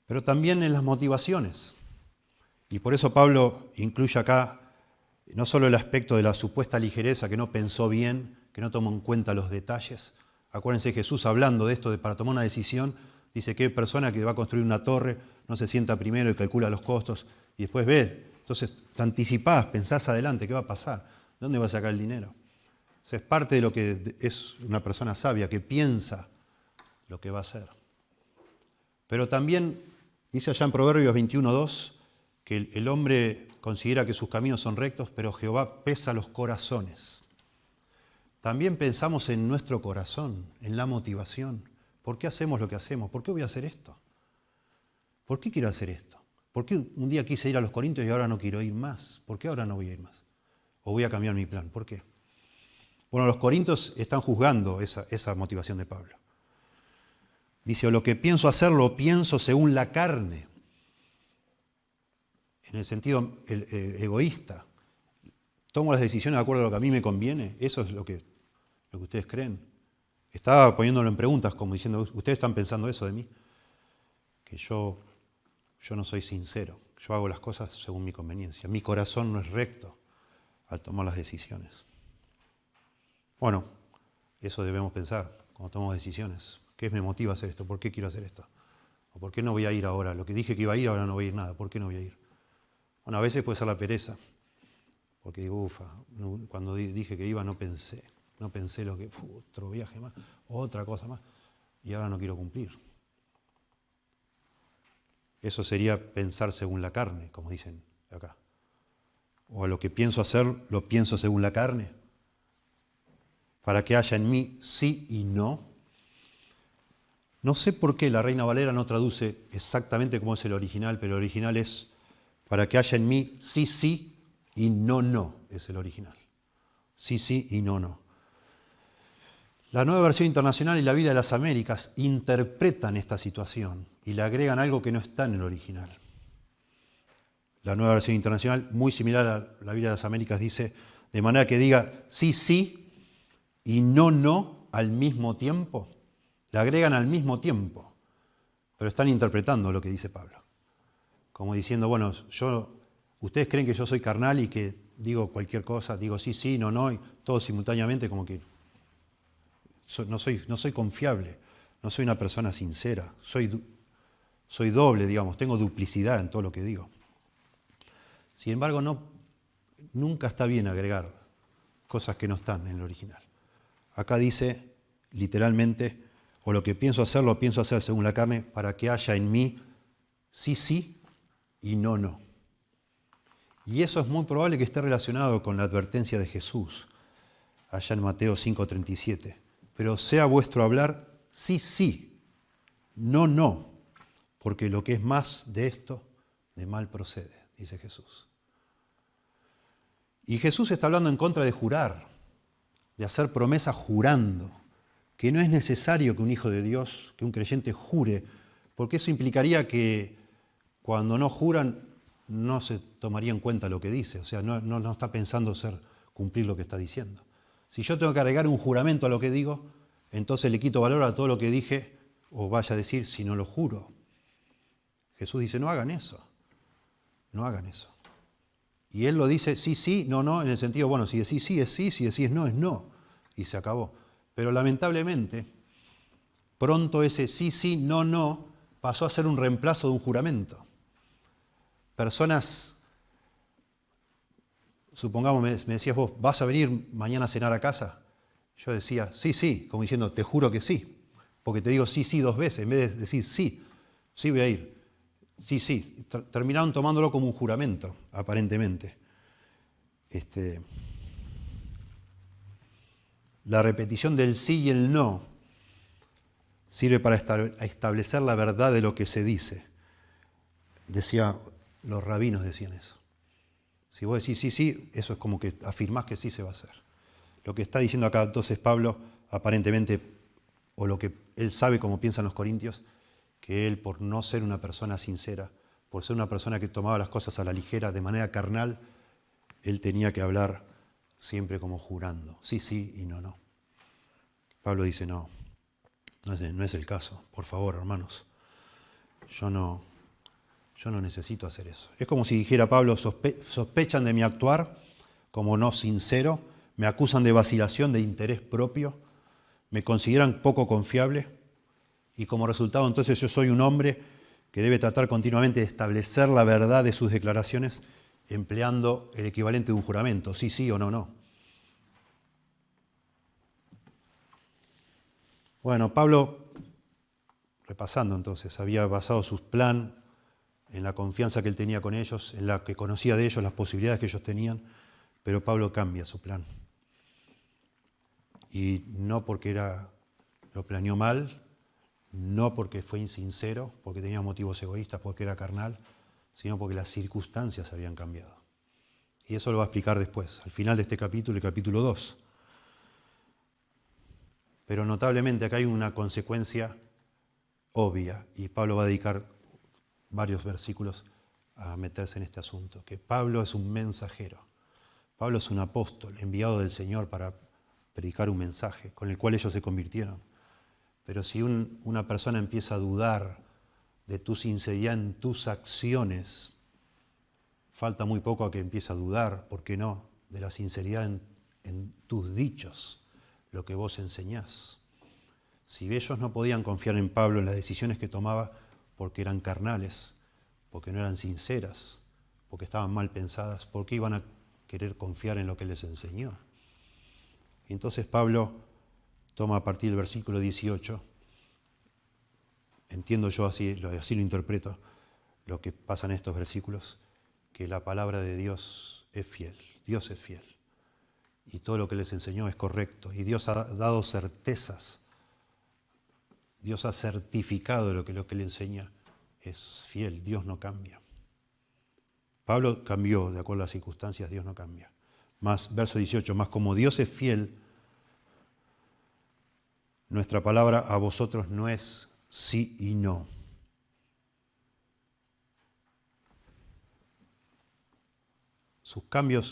Speaker 1: Pero también en las motivaciones. Y por eso Pablo incluye acá no solo el aspecto de la supuesta ligereza, que no pensó bien, que no tomó en cuenta los detalles. Acuérdense, Jesús hablando de esto, para tomar una decisión, dice que hay persona que va a construir una torre, no se sienta primero y calcula los costos, y después ve. Entonces te anticipás, pensás adelante, ¿qué va a pasar? ¿De dónde va a sacar el dinero? O sea, es parte de lo que es una persona sabia, que piensa lo que va a hacer. Pero también, dice allá en Proverbios 21:2, que el hombre considera que sus caminos son rectos, pero Jehová pesa los corazones. También pensamos en nuestro corazón, en la motivación. ¿Por qué hacemos lo que hacemos? ¿Por qué voy a hacer esto? ¿Por qué quiero hacer esto? ¿Por qué un día quise ir a los Corintios y ahora no quiero ir más? ¿Por qué ahora no voy a ir más? ¿O voy a cambiar mi plan? ¿Por qué? Bueno, los Corintios están juzgando esa motivación de Pablo. Dice, o lo que pienso hacer lo pienso según la carne, en el sentido egoísta. Tomo las decisiones de acuerdo a lo que a mí me conviene. Eso es lo que ustedes creen. Estaba poniéndolo en preguntas, como diciendo, ¿ustedes están pensando eso de mí? Que yo no soy sincero. Yo hago las cosas según mi conveniencia. Mi corazón no es recto al tomar las decisiones. Bueno, eso debemos pensar cuando tomamos decisiones. ¿Qué me motiva a hacer esto? ¿Por qué quiero hacer esto? ¿O por qué no voy a ir ahora? Lo que dije que iba a ir, ahora no voy a ir nada. ¿Por qué no voy a ir? Bueno, a veces puede ser la pereza. Porque digo, cuando dije que iba no pensé lo que, otro viaje más, otra cosa más, y ahora no quiero cumplir. Eso sería pensar según la carne, como dicen acá. O a lo que pienso hacer, lo pienso según la carne, para que haya en mí sí y no. No sé por qué la Reina Valera no traduce exactamente como es el original, pero el original es para que haya en mí sí, sí, y no, no, es el original. Sí, sí y no, no. La Nueva Versión Internacional y la Biblia de las Américas interpretan esta situación y le agregan algo que no está en el original. La Nueva Versión Internacional, muy similar a la Biblia de las Américas, dice, de manera que diga sí, sí y no, no al mismo tiempo. Le agregan al mismo tiempo, pero están interpretando lo que dice Pablo. Como diciendo, bueno, ustedes creen que yo soy carnal y que digo cualquier cosa, digo sí, sí, no, no, y todo simultáneamente, como que no soy confiable, no soy una persona sincera, soy doble, digamos, tengo duplicidad en todo lo que digo. Sin embargo, nunca está bien agregar cosas que no están en el original. Acá dice, literalmente, o lo que pienso hacer, lo pienso hacer según la carne, para que haya en mí sí, sí y no, no. Y eso es muy probable que esté relacionado con la advertencia de Jesús, allá en Mateo 5:37. Pero sea vuestro hablar sí, sí, no, no, porque lo que es más de esto, de mal procede, dice Jesús. Y Jesús está hablando en contra de jurar, de hacer promesas jurando, que no es necesario que un hijo de Dios, que un creyente jure, porque eso implicaría que cuando no juran no se tomaría en cuenta lo que dice, o sea, no está pensando cumplir lo que está diciendo. Si yo tengo que agregar un juramento a lo que digo, entonces le quito valor a todo lo que dije, o vaya a decir, si no lo juro. Jesús dice, no hagan eso, no hagan eso. Y él lo dice, sí, sí, no, no, en el sentido, bueno, si decís sí, es sí, si decís no, es no, y se acabó. Pero lamentablemente, pronto ese sí, sí, no, no, pasó a ser un reemplazo de un juramento. Personas, supongamos, me decías vos, ¿vas a venir mañana a cenar a casa? Yo decía, sí, sí, como diciendo, te juro que sí, porque te digo sí, sí 2 veces, en vez de decir sí, sí voy a ir, sí, sí. Terminaron tomándolo como un juramento, aparentemente. La repetición del sí y el no sirve para establecer la verdad de lo que se dice. Los rabinos decían eso. Si vos decís sí, sí, eso es como que afirmás que sí se va a hacer. Lo que está diciendo acá entonces Pablo, aparentemente, o lo que él sabe como piensan los corintios, que él, por no ser una persona sincera, por ser una persona que tomaba las cosas a la ligera, de manera carnal, él tenía que hablar siempre como jurando. Sí, sí y no, no. Pablo dice, no es el caso. Por favor, hermanos, yo no necesito hacer eso. Es como si dijera Pablo, sospechan de mi actuar como no sincero, me acusan de vacilación, de interés propio, me consideran poco confiable y como resultado entonces yo soy un hombre que debe tratar continuamente de establecer la verdad de sus declaraciones empleando el equivalente de un juramento, sí, sí o no, no. Bueno, Pablo, repasando entonces, había basado su plan en la confianza que él tenía con ellos, en la que conocía de ellos, las posibilidades que ellos tenían, pero Pablo cambia su plan. Y no porque lo planeó mal, no porque fue insincero, porque tenía motivos egoístas, porque era carnal, sino porque las circunstancias habían cambiado. Y eso lo va a explicar después, al final de este capítulo, el capítulo 2. Pero notablemente acá hay una consecuencia obvia, y Pablo va a dedicar varios versículos a meterse en este asunto, que Pablo es un mensajero. Pablo es un apóstol enviado del Señor para predicar un mensaje con el cual ellos se convirtieron. Pero si una persona empieza a dudar de tu sinceridad en tus acciones, falta muy poco a que empiece a dudar, ¿por qué no?, de la sinceridad en tus dichos, lo que vos enseñás. Si ellos no podían confiar en Pablo en las decisiones que tomaba porque eran carnales, porque no eran sinceras, porque estaban mal pensadas, ¿por qué iban a querer confiar en lo que les enseñó? Y entonces Pablo toma a partir del versículo 18, entiendo yo así lo interpreto, lo que pasa en estos versículos, que la palabra de Dios es fiel, Dios es fiel, y todo lo que les enseñó es correcto, y Dios ha dado certezas, Dios ha certificado lo que le enseña es fiel, Dios no cambia. Pablo cambió de acuerdo a las circunstancias, Dios no cambia. Más, verso 18, más como Dios es fiel, nuestra palabra a vosotros no es sí y no.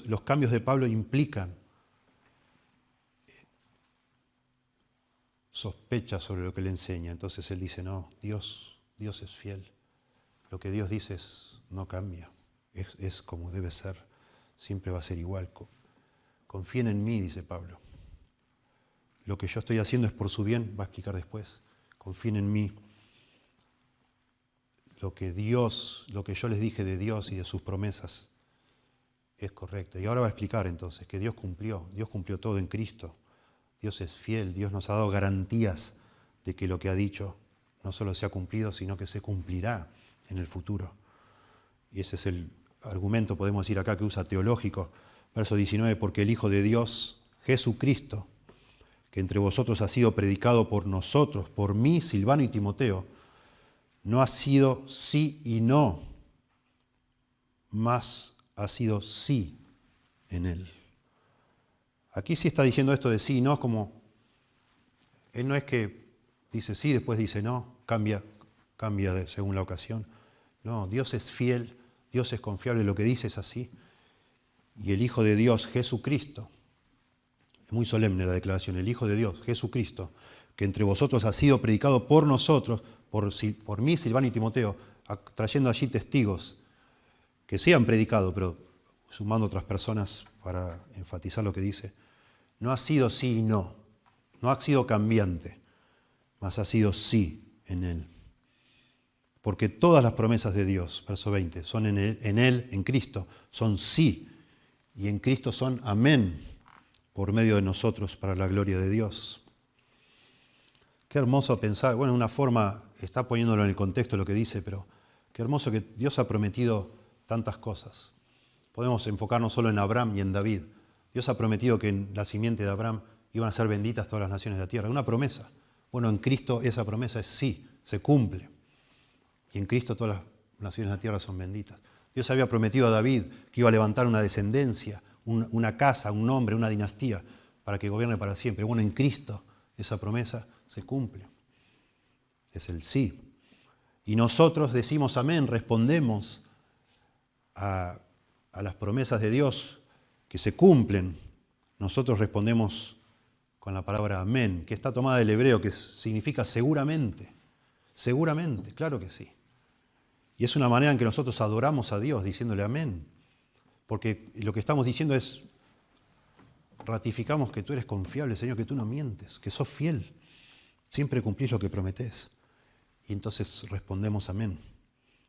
Speaker 1: Los cambios de Pablo implican sospechas sobre lo que le enseña. Entonces él dice, no, Dios es fiel. Lo que Dios dice no cambia. Es como debe ser. Siempre va a ser igual. Confíen en mí, dice Pablo. Lo que yo estoy haciendo es por su bien, va a explicar después. Confíen en mí. Lo que yo les dije de Dios y de sus promesas es correcto. Y ahora va a explicar entonces que Dios cumplió todo en Cristo. Dios es fiel, Dios nos ha dado garantías de que lo que ha dicho no solo se ha cumplido, sino que se cumplirá en el futuro. Y ese es el argumento, podemos decir acá, que usa teológico. Verso 19, porque el Hijo de Dios, Jesucristo, que entre vosotros ha sido predicado por nosotros, por mí, Silvano y Timoteo, no ha sido sí y no, mas ha sido sí en él. Aquí sí está diciendo esto de sí y no, como él no es que dice sí, después dice no, cambia según la ocasión. No, Dios es fiel, Dios es confiable, lo que dice es así. Y el Hijo de Dios, Jesucristo, es muy solemne la declaración, el Hijo de Dios, Jesucristo, que entre vosotros ha sido predicado por nosotros, por mí, Silvano y Timoteo, trayendo allí testigos que sí han predicado, pero sumando otras personas para enfatizar lo que dice, no ha sido sí y no ha sido cambiante, mas ha sido sí en él. Porque todas las promesas de Dios, verso 20, son en él, en Cristo, son sí, y en Cristo son amén, por medio de nosotros, para la gloria de Dios. Qué hermoso pensar, bueno, una forma, está poniéndolo en el contexto lo que dice, pero qué hermoso que Dios ha prometido tantas cosas. Podemos enfocarnos solo en Abraham y en David. Dios ha prometido que en la simiente de Abraham iban a ser benditas todas las naciones de la tierra. Una promesa. Bueno, en Cristo esa promesa es sí, se cumple. Y en Cristo todas las naciones de la tierra son benditas. Dios había prometido a David que iba a levantar una descendencia, una casa, un nombre, una dinastía, para que gobierne para siempre. Bueno, en Cristo esa promesa se cumple. Es el sí. Y nosotros decimos amén, respondemos a las promesas de Dios que se cumplen. Nosotros respondemos con la palabra amén, que está tomada del hebreo, que significa seguramente. Seguramente, claro que sí. Y es una manera en que nosotros adoramos a Dios diciéndole amén. Porque lo que estamos diciendo es, ratificamos que tú eres confiable, Señor, que tú no mientes, que sos fiel. Siempre cumplís lo que prometés. Y entonces respondemos amén.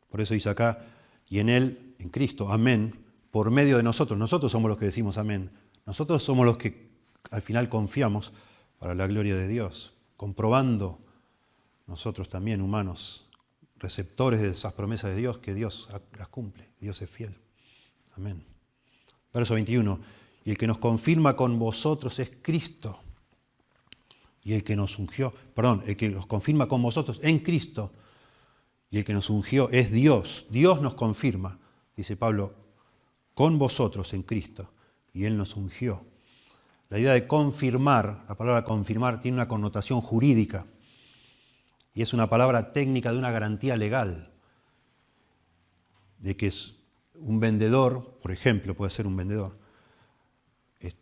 Speaker 1: Por eso dice acá, y en Él, en Cristo, amén, por medio de nosotros. Nosotros somos los que decimos amén. Nosotros somos los que al final confiamos para la gloria de Dios, comprobando nosotros también, humanos, receptores de esas promesas de Dios, que Dios las cumple, Dios es fiel. Amén. Verso 21, y el que nos confirma con vosotros es Cristo, y el que nos confirma con vosotros en Cristo, Y el que nos ungió es Dios. Dios nos confirma, dice Pablo, con vosotros en Cristo. Y Él nos ungió. La idea de confirmar, la palabra confirmar tiene una connotación jurídica. Y es una palabra técnica de una garantía legal. De que es un vendedor, por ejemplo, puede ser un vendedor,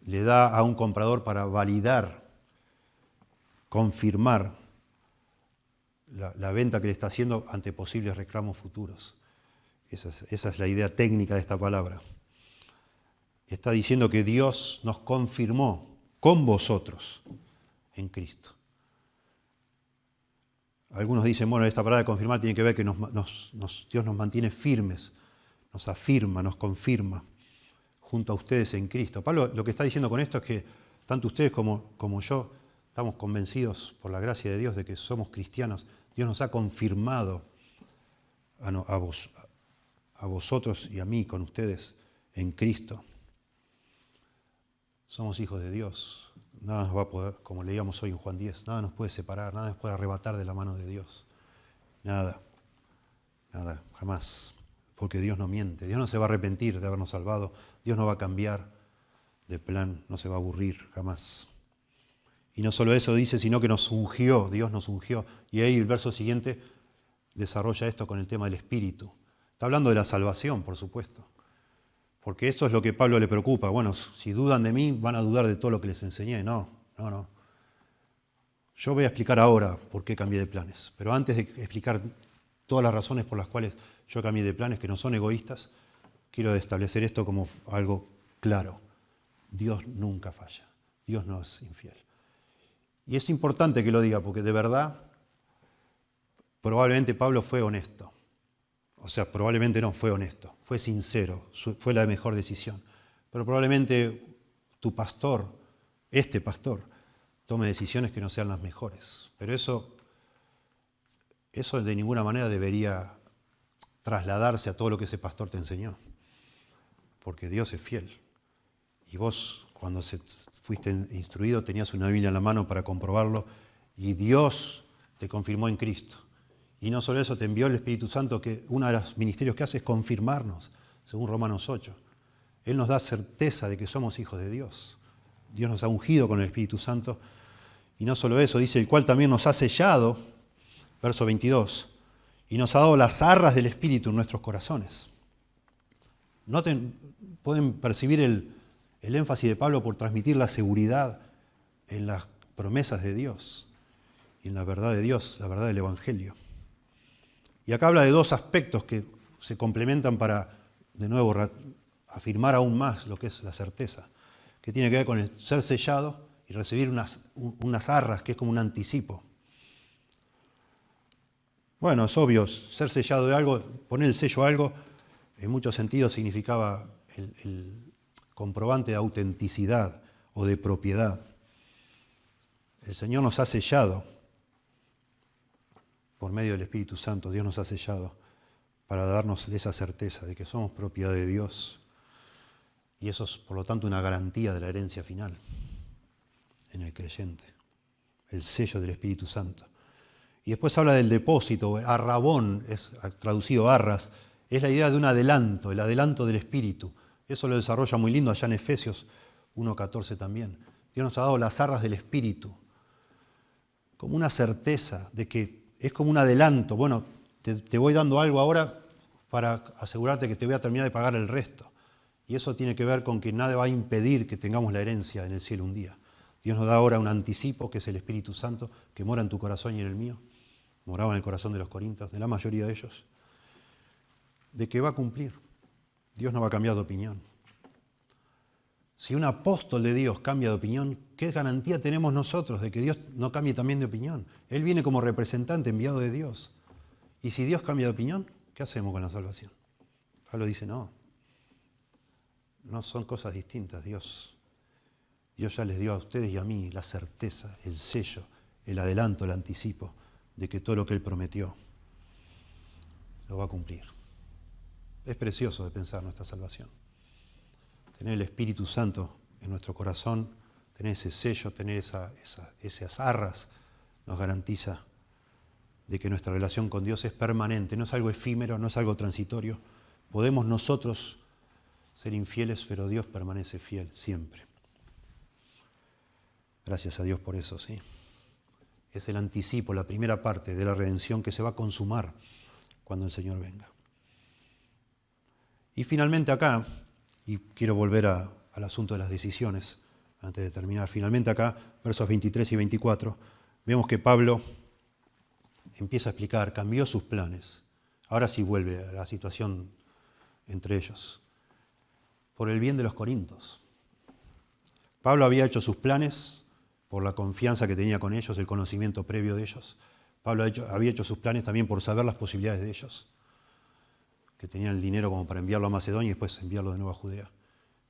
Speaker 1: le da a un comprador para validar, confirmar la venta que le está haciendo ante posibles reclamos futuros. Esa es la idea técnica de esta palabra. Está diciendo que Dios nos confirmó con vosotros en Cristo. Algunos dicen, bueno, esta palabra de confirmar tiene que ver que Dios nos mantiene firmes, nos afirma, nos confirma junto a ustedes en Cristo. Pablo lo que está diciendo con esto es que tanto ustedes como yo estamos convencidos por la gracia de Dios de que somos cristianos. Dios nos ha confirmado a vosotros y a mí con ustedes en Cristo. Somos hijos de Dios. Nada nos va a poder, como leíamos hoy en Juan 10, nada nos puede separar, nada nos puede arrebatar de la mano de Dios. Nada, jamás. Porque Dios no miente, Dios no se va a arrepentir de habernos salvado, Dios no va a cambiar de plan, no se va a aburrir, jamás. Y no solo eso dice, sino que nos ungió, Dios nos ungió. Y ahí el verso siguiente desarrolla esto con el tema del Espíritu. Está hablando de la salvación, por supuesto. Porque esto es lo que a Pablo le preocupa. Bueno, si dudan de mí, van a dudar de todo lo que les enseñé. No. Yo voy a explicar ahora por qué cambié de planes. Pero antes de explicar todas las razones por las cuales yo cambié de planes, que no son egoístas, quiero establecer esto como algo claro. Dios nunca falla. Dios no es infiel. Y es importante que lo diga, porque de verdad, probablemente Pablo fue honesto. O sea, probablemente no, fue honesto, fue sincero, fue la mejor decisión. Pero probablemente tu pastor, este pastor, tome decisiones que no sean las mejores. Pero eso de ninguna manera debería trasladarse a todo lo que ese pastor te enseñó. Porque Dios es fiel. Y vos, cuando fuiste instruido, tenías una Biblia en la mano para comprobarlo. Y Dios te confirmó en Cristo. Y no solo eso, te envió el Espíritu Santo, que uno de los ministerios que hace es confirmarnos, según Romanos 8. Él nos da certeza de que somos hijos de Dios. Dios nos ha ungido con el Espíritu Santo. Y no solo eso, dice, el cual también nos ha sellado, verso 22, y nos ha dado las arras del Espíritu en nuestros corazones. Pueden percibir el énfasis de Pablo por transmitir la seguridad en las promesas de Dios y en la verdad de Dios, la verdad del Evangelio. Y acá habla de dos aspectos que se complementan para, de nuevo, afirmar aún más lo que es la certeza, que tiene que ver con el ser sellado y recibir unas arras, que es como un anticipo. Bueno, es obvio, ser sellado de algo, poner el sello a algo, en muchos sentidos significaba el comprobante de autenticidad o de propiedad. El Señor nos ha sellado por medio del Espíritu Santo, Dios nos ha sellado para darnos esa certeza de que somos propiedad de Dios. Y eso es, por lo tanto, una garantía de la herencia final en el creyente, el sello del Espíritu Santo. Y después habla del depósito, arrabón, es traducido arras, es la idea de un adelanto, el adelanto del Espíritu. Eso lo desarrolla muy lindo allá en Efesios 1:14 también. Dios nos ha dado las arras del Espíritu, como una certeza de que es como un adelanto. Bueno, te voy dando algo ahora para asegurarte que te voy a terminar de pagar el resto. Y eso tiene que ver con que nada va a impedir que tengamos la herencia en el cielo un día. Dios nos da ahora un anticipo, que es el Espíritu Santo, que mora en tu corazón y en el mío. Moraba en el corazón de los corintios, de la mayoría de ellos. De que va a cumplir. Dios no va a cambiar de opinión. Si un apóstol de Dios cambia de opinión, ¿qué garantía tenemos nosotros de que Dios no cambie también de opinión? Él viene como representante enviado de Dios. Y si Dios cambia de opinión, ¿qué hacemos con la salvación? Pablo dice, no son cosas distintas. Dios ya les dio a ustedes y a mí la certeza, el sello, el adelanto, el anticipo de que todo lo que Él prometió lo va a cumplir. Es precioso de pensar nuestra salvación. Tener el Espíritu Santo en nuestro corazón, tener ese sello, tener esas arras, nos garantiza de que nuestra relación con Dios es permanente, no es algo efímero, no es algo transitorio. Podemos nosotros ser infieles, pero Dios permanece fiel siempre. Gracias a Dios por eso, sí. Es el anticipo, la primera parte de la redención que se va a consumar cuando el Señor venga. Y finalmente acá, y quiero volver al asunto de las decisiones, antes de terminar, finalmente acá, versos 23 y 24, vemos que Pablo empieza a explicar, cambió sus planes. Ahora sí vuelve a la situación entre ellos, por el bien de los corintios. Pablo había hecho sus planes por la confianza que tenía con ellos, el conocimiento previo de ellos. Pablo había hecho sus planes también por saber las posibilidades de ellos, que tenían el dinero como para enviarlo a Macedonia y después enviarlo de nuevo a Judea.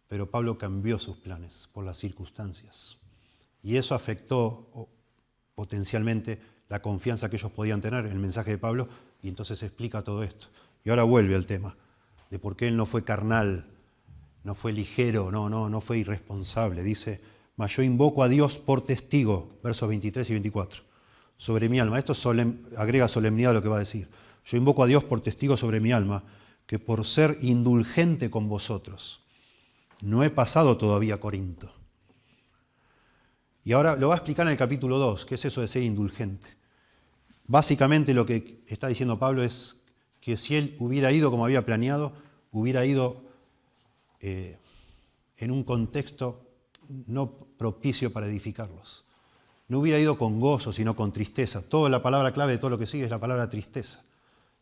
Speaker 1: Pero Pablo cambió sus planes por las circunstancias. Y eso afectó potencialmente la confianza que ellos podían tener en el mensaje de Pablo, y entonces explica todo esto. Y ahora vuelve al tema de por qué él no fue carnal, no fue ligero, no fue irresponsable. Dice, mas yo invoco a Dios por testigo, versos 23 y 24, sobre mi alma. Esto agrega solemnidad a lo que va a decir. Yo invoco a Dios por testigo sobre mi alma, que por ser indulgente con vosotros, no he pasado todavía a Corinto. Y ahora lo va a explicar en el capítulo 2, qué es eso de ser indulgente. Básicamente lo que está diciendo Pablo es que si él hubiera ido como había planeado, hubiera ido en un contexto no propicio para edificarlos. No hubiera ido con gozo, sino con tristeza. Toda la palabra clave de todo lo que sigue es la palabra tristeza.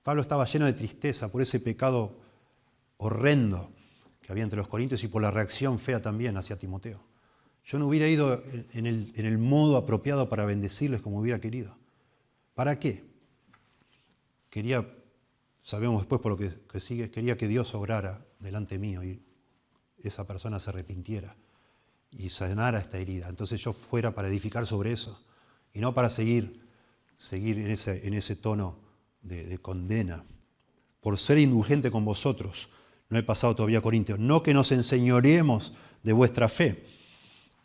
Speaker 1: Pablo estaba lleno de tristeza por ese pecado horrendo que había entre los corintios y por la reacción fea también hacia Timoteo. Yo no hubiera ido en el modo apropiado para bendecirles como hubiera querido. ¿Para qué? Sabemos después por lo que sigue, quería que Dios obrara delante mío y esa persona se arrepintiera y sanara esta herida. Entonces yo fuera para edificar sobre eso y no para seguir en ese tono de condena. Por ser indulgente con vosotros, no he pasado todavía a Corintios. No que nos enseñoreemos de vuestra fe,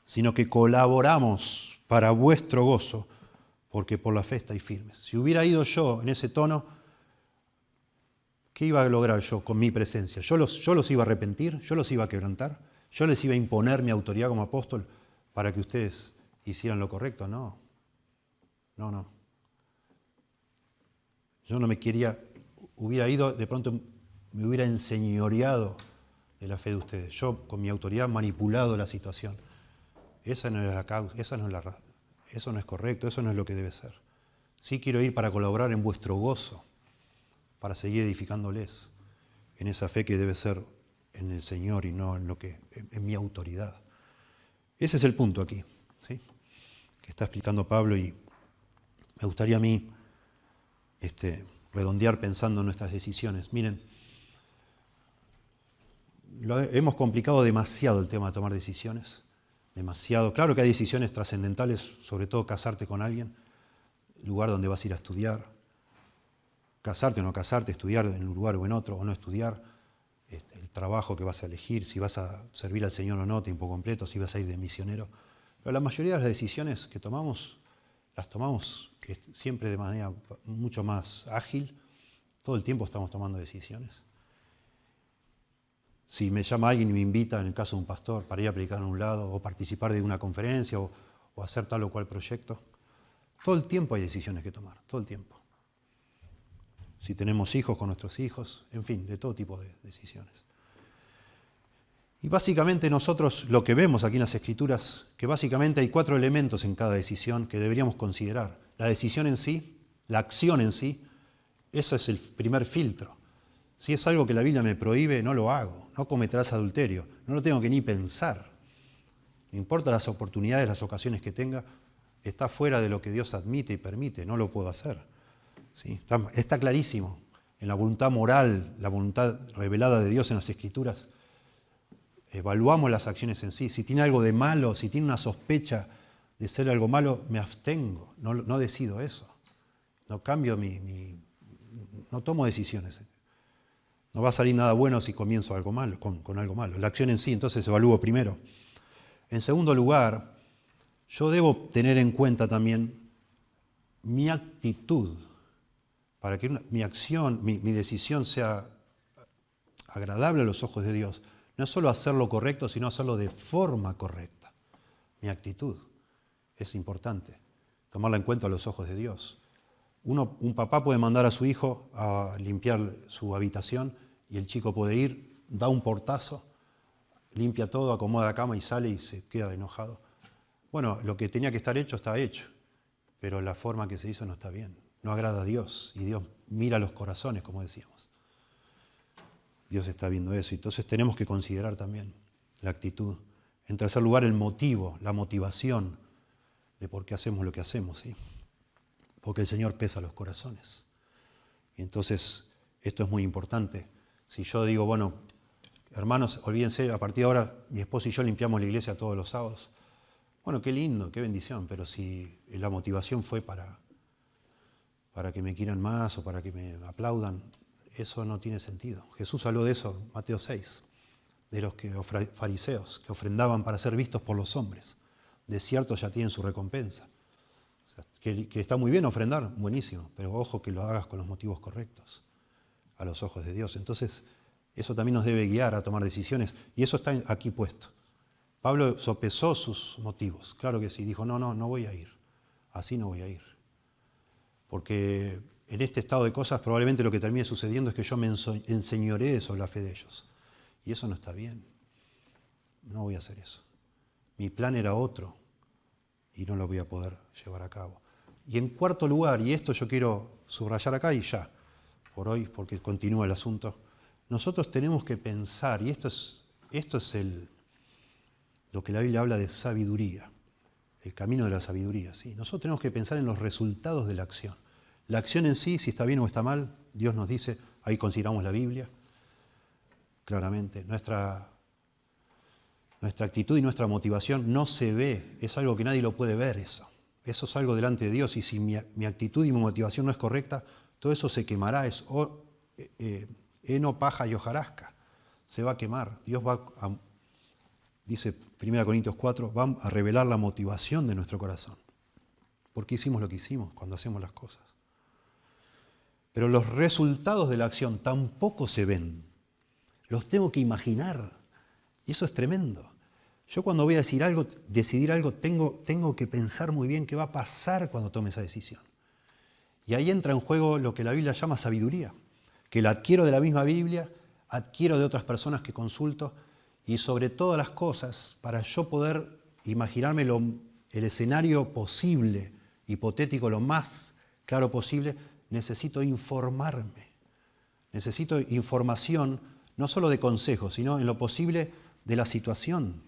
Speaker 1: sino que colaboramos para vuestro gozo, porque por la fe estáis firmes. Si hubiera ido yo en ese tono, ¿qué iba a lograr yo con mi presencia? ¿Yo los iba a arrepentir? ¿Yo los iba a quebrantar? ¿Yo les iba a imponer mi autoridad como apóstol para que ustedes hicieran lo correcto? No. Yo no me hubiera ido, de pronto me hubiera enseñoreado de la fe de ustedes. Yo con mi autoridad manipulado la situación. Esa no es la causa, eso no es correcto, eso no es lo que debe ser. Sí quiero ir para colaborar en vuestro gozo, para seguir edificándoles en esa fe que debe ser en el Señor y no en mi autoridad. Ese es el punto aquí, ¿sí? Que está explicando Pablo, y me gustaría a mí redondear pensando en nuestras decisiones. Miren, hemos complicado demasiado el tema de tomar decisiones. Demasiado. Claro que hay decisiones trascendentales, sobre todo casarte con alguien, lugar donde vas a ir a estudiar, casarte o no casarte, estudiar en un lugar o en otro, o no estudiar, el trabajo que vas a elegir, si vas a servir al Señor o no, tiempo completo, si vas a ir de misionero. Pero la mayoría de las decisiones que tomamos, las tomamos siempre de manera mucho más ágil. Todo el tiempo estamos tomando decisiones. Si me llama alguien y me invita, en el caso de un pastor, para ir a predicar en un lado, o participar de una conferencia, o hacer tal o cual proyecto, todo el tiempo hay decisiones que tomar, todo el tiempo. Si tenemos hijos, con nuestros hijos, en fin, de todo tipo de decisiones. Y básicamente nosotros lo que vemos aquí en las Escrituras, que básicamente hay 4 elementos en cada decisión que deberíamos considerar. La decisión en sí, la acción en sí, eso es el primer filtro. Si es algo que la Biblia me prohíbe, no lo hago. No cometerás adulterio. No lo tengo que ni pensar. No importa las oportunidades, las ocasiones que tenga, está fuera de lo que Dios admite y permite. No lo puedo hacer. ¿Sí? Está clarísimo. En la voluntad moral, la voluntad revelada de Dios en las Escrituras, evaluamos las acciones en sí. Si tiene algo de malo, si tiene una sospecha de ser algo malo, me abstengo. No decido eso. No cambio no tomo decisiones. No va a salir nada bueno si comienzo algo malo, con algo malo. La acción en sí, entonces, evalúo primero. En segundo lugar, yo debo tener en cuenta también mi actitud para que mi acción, mi decisión sea agradable a los ojos de Dios, no es solo hacer lo correcto, sino hacerlo de forma correcta. Mi actitud es importante, tomarla en cuenta a los ojos de Dios. Un papá puede mandar a su hijo a limpiar su habitación y el chico puede ir, da un portazo, limpia todo, acomoda la cama y sale y se queda enojado. Bueno, lo que tenía que estar hecho está hecho, pero la forma que se hizo no está bien. No agrada a Dios y Dios mira los corazones, como decíamos. Dios está viendo eso. Entonces tenemos que considerar también la actitud. En tercer lugar, el motivo, la motivación de por qué hacemos lo que hacemos, ¿sí? Porque el Señor pesa los corazones. Y entonces, esto es muy importante. Si yo digo, bueno, hermanos, olvídense, a partir de ahora mi esposo y yo limpiamos la iglesia todos los sábados. Bueno, qué lindo, qué bendición, pero si la motivación fue para que me quieran más o para que me aplaudan, eso no tiene sentido. Jesús habló de eso en Mateo 6, de los fariseos que ofrendaban para ser vistos por los hombres. De cierto ya tienen su recompensa. O sea, que está muy bien ofrendar, buenísimo, pero ojo que lo hagas con los motivos correctos a los ojos de Dios. Entonces, eso también nos debe guiar a tomar decisiones y eso está aquí puesto. Pablo sopesó sus motivos, claro que sí, dijo, no voy a ir, así no voy a ir. Porque en este estado de cosas probablemente lo que termine sucediendo es que yo me enseñoree sobre la fe de ellos. Y eso no está bien. No voy a hacer eso. Mi plan era otro y no lo voy a poder llevar a cabo. Y en cuarto lugar, y esto yo quiero subrayar acá y ya, por hoy, porque continúa el asunto, nosotros tenemos que pensar, y esto es lo que la Biblia habla de sabiduría, el camino de la sabiduría. ¿Sí? Nosotros tenemos que pensar en los resultados de la acción. La acción en sí, si está bien o está mal, Dios nos dice, ahí consideramos la Biblia, claramente. Nuestra actitud y nuestra motivación no se ve, es algo que nadie lo puede ver eso. Eso es algo delante de Dios y si mi actitud y mi motivación no es correcta, todo eso se quemará, es heno, paja y hojarasca. Se va a quemar. Dios va a, dice 1 Corintios 4, va a revelar la motivación de nuestro corazón. ¿Por qué hicimos lo que hicimos cuando hacemos las cosas? Pero los resultados de la acción tampoco se ven. Los tengo que imaginar. Y eso es tremendo. Yo cuando voy a decidir algo, tengo que pensar muy bien qué va a pasar cuando tome esa decisión. Y ahí entra en juego lo que la Biblia llama sabiduría, que la adquiero de la misma Biblia, adquiero de otras personas que consulto, y sobre todas las cosas, para yo poder imaginarme el escenario posible, hipotético, lo más claro posible, necesito informarme. Necesito información, no solo de consejos, sino en lo posible de la situación.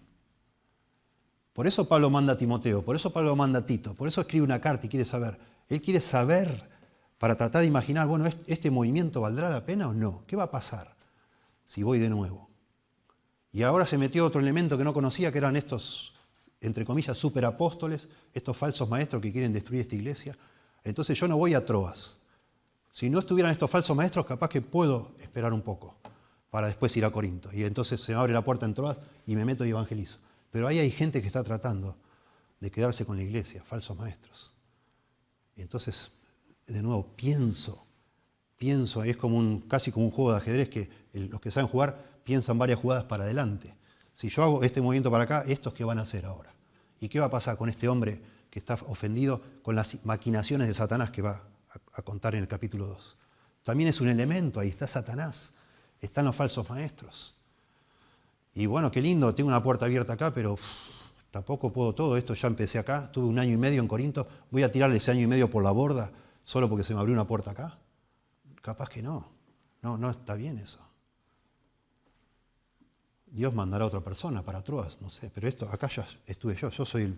Speaker 1: Por eso Pablo manda a Timoteo, por eso Pablo manda a Tito, por eso escribe una carta y quiere saber. Él quiere saber para tratar de imaginar, bueno, ¿este movimiento valdrá la pena o no? ¿Qué va a pasar si voy de nuevo? Y ahora se metió otro elemento que no conocía, que eran estos, entre comillas, superapóstoles, estos falsos maestros que quieren destruir esta iglesia. Entonces yo no voy a Troas. Si no estuvieran estos falsos maestros, capaz que puedo esperar un poco para después ir a Corinto. Y entonces se me abre la puerta en Troas y me meto y evangelizo. Pero ahí hay gente que está tratando de quedarse con la iglesia, falsos maestros. Y entonces, de nuevo, pienso, es como casi como un juego de ajedrez que los que saben jugar piensan varias jugadas para adelante. Si yo hago este movimiento para acá, ¿estos qué van a hacer ahora? ¿Y qué va a pasar con este hombre que está ofendido con las maquinaciones de Satanás que va a contar en el capítulo 2? También es un elemento, ahí está Satanás, están los falsos maestros. Y bueno, qué lindo, tengo una puerta abierta acá, pero tampoco puedo todo esto, ya empecé acá, estuve 1 año y medio en Corinto, voy a tirarle ese 1 año y medio por la borda solo porque se me abrió una puerta acá. Capaz que no está bien eso. Dios mandará a otra persona para Troas, no sé, pero acá ya estuve yo soy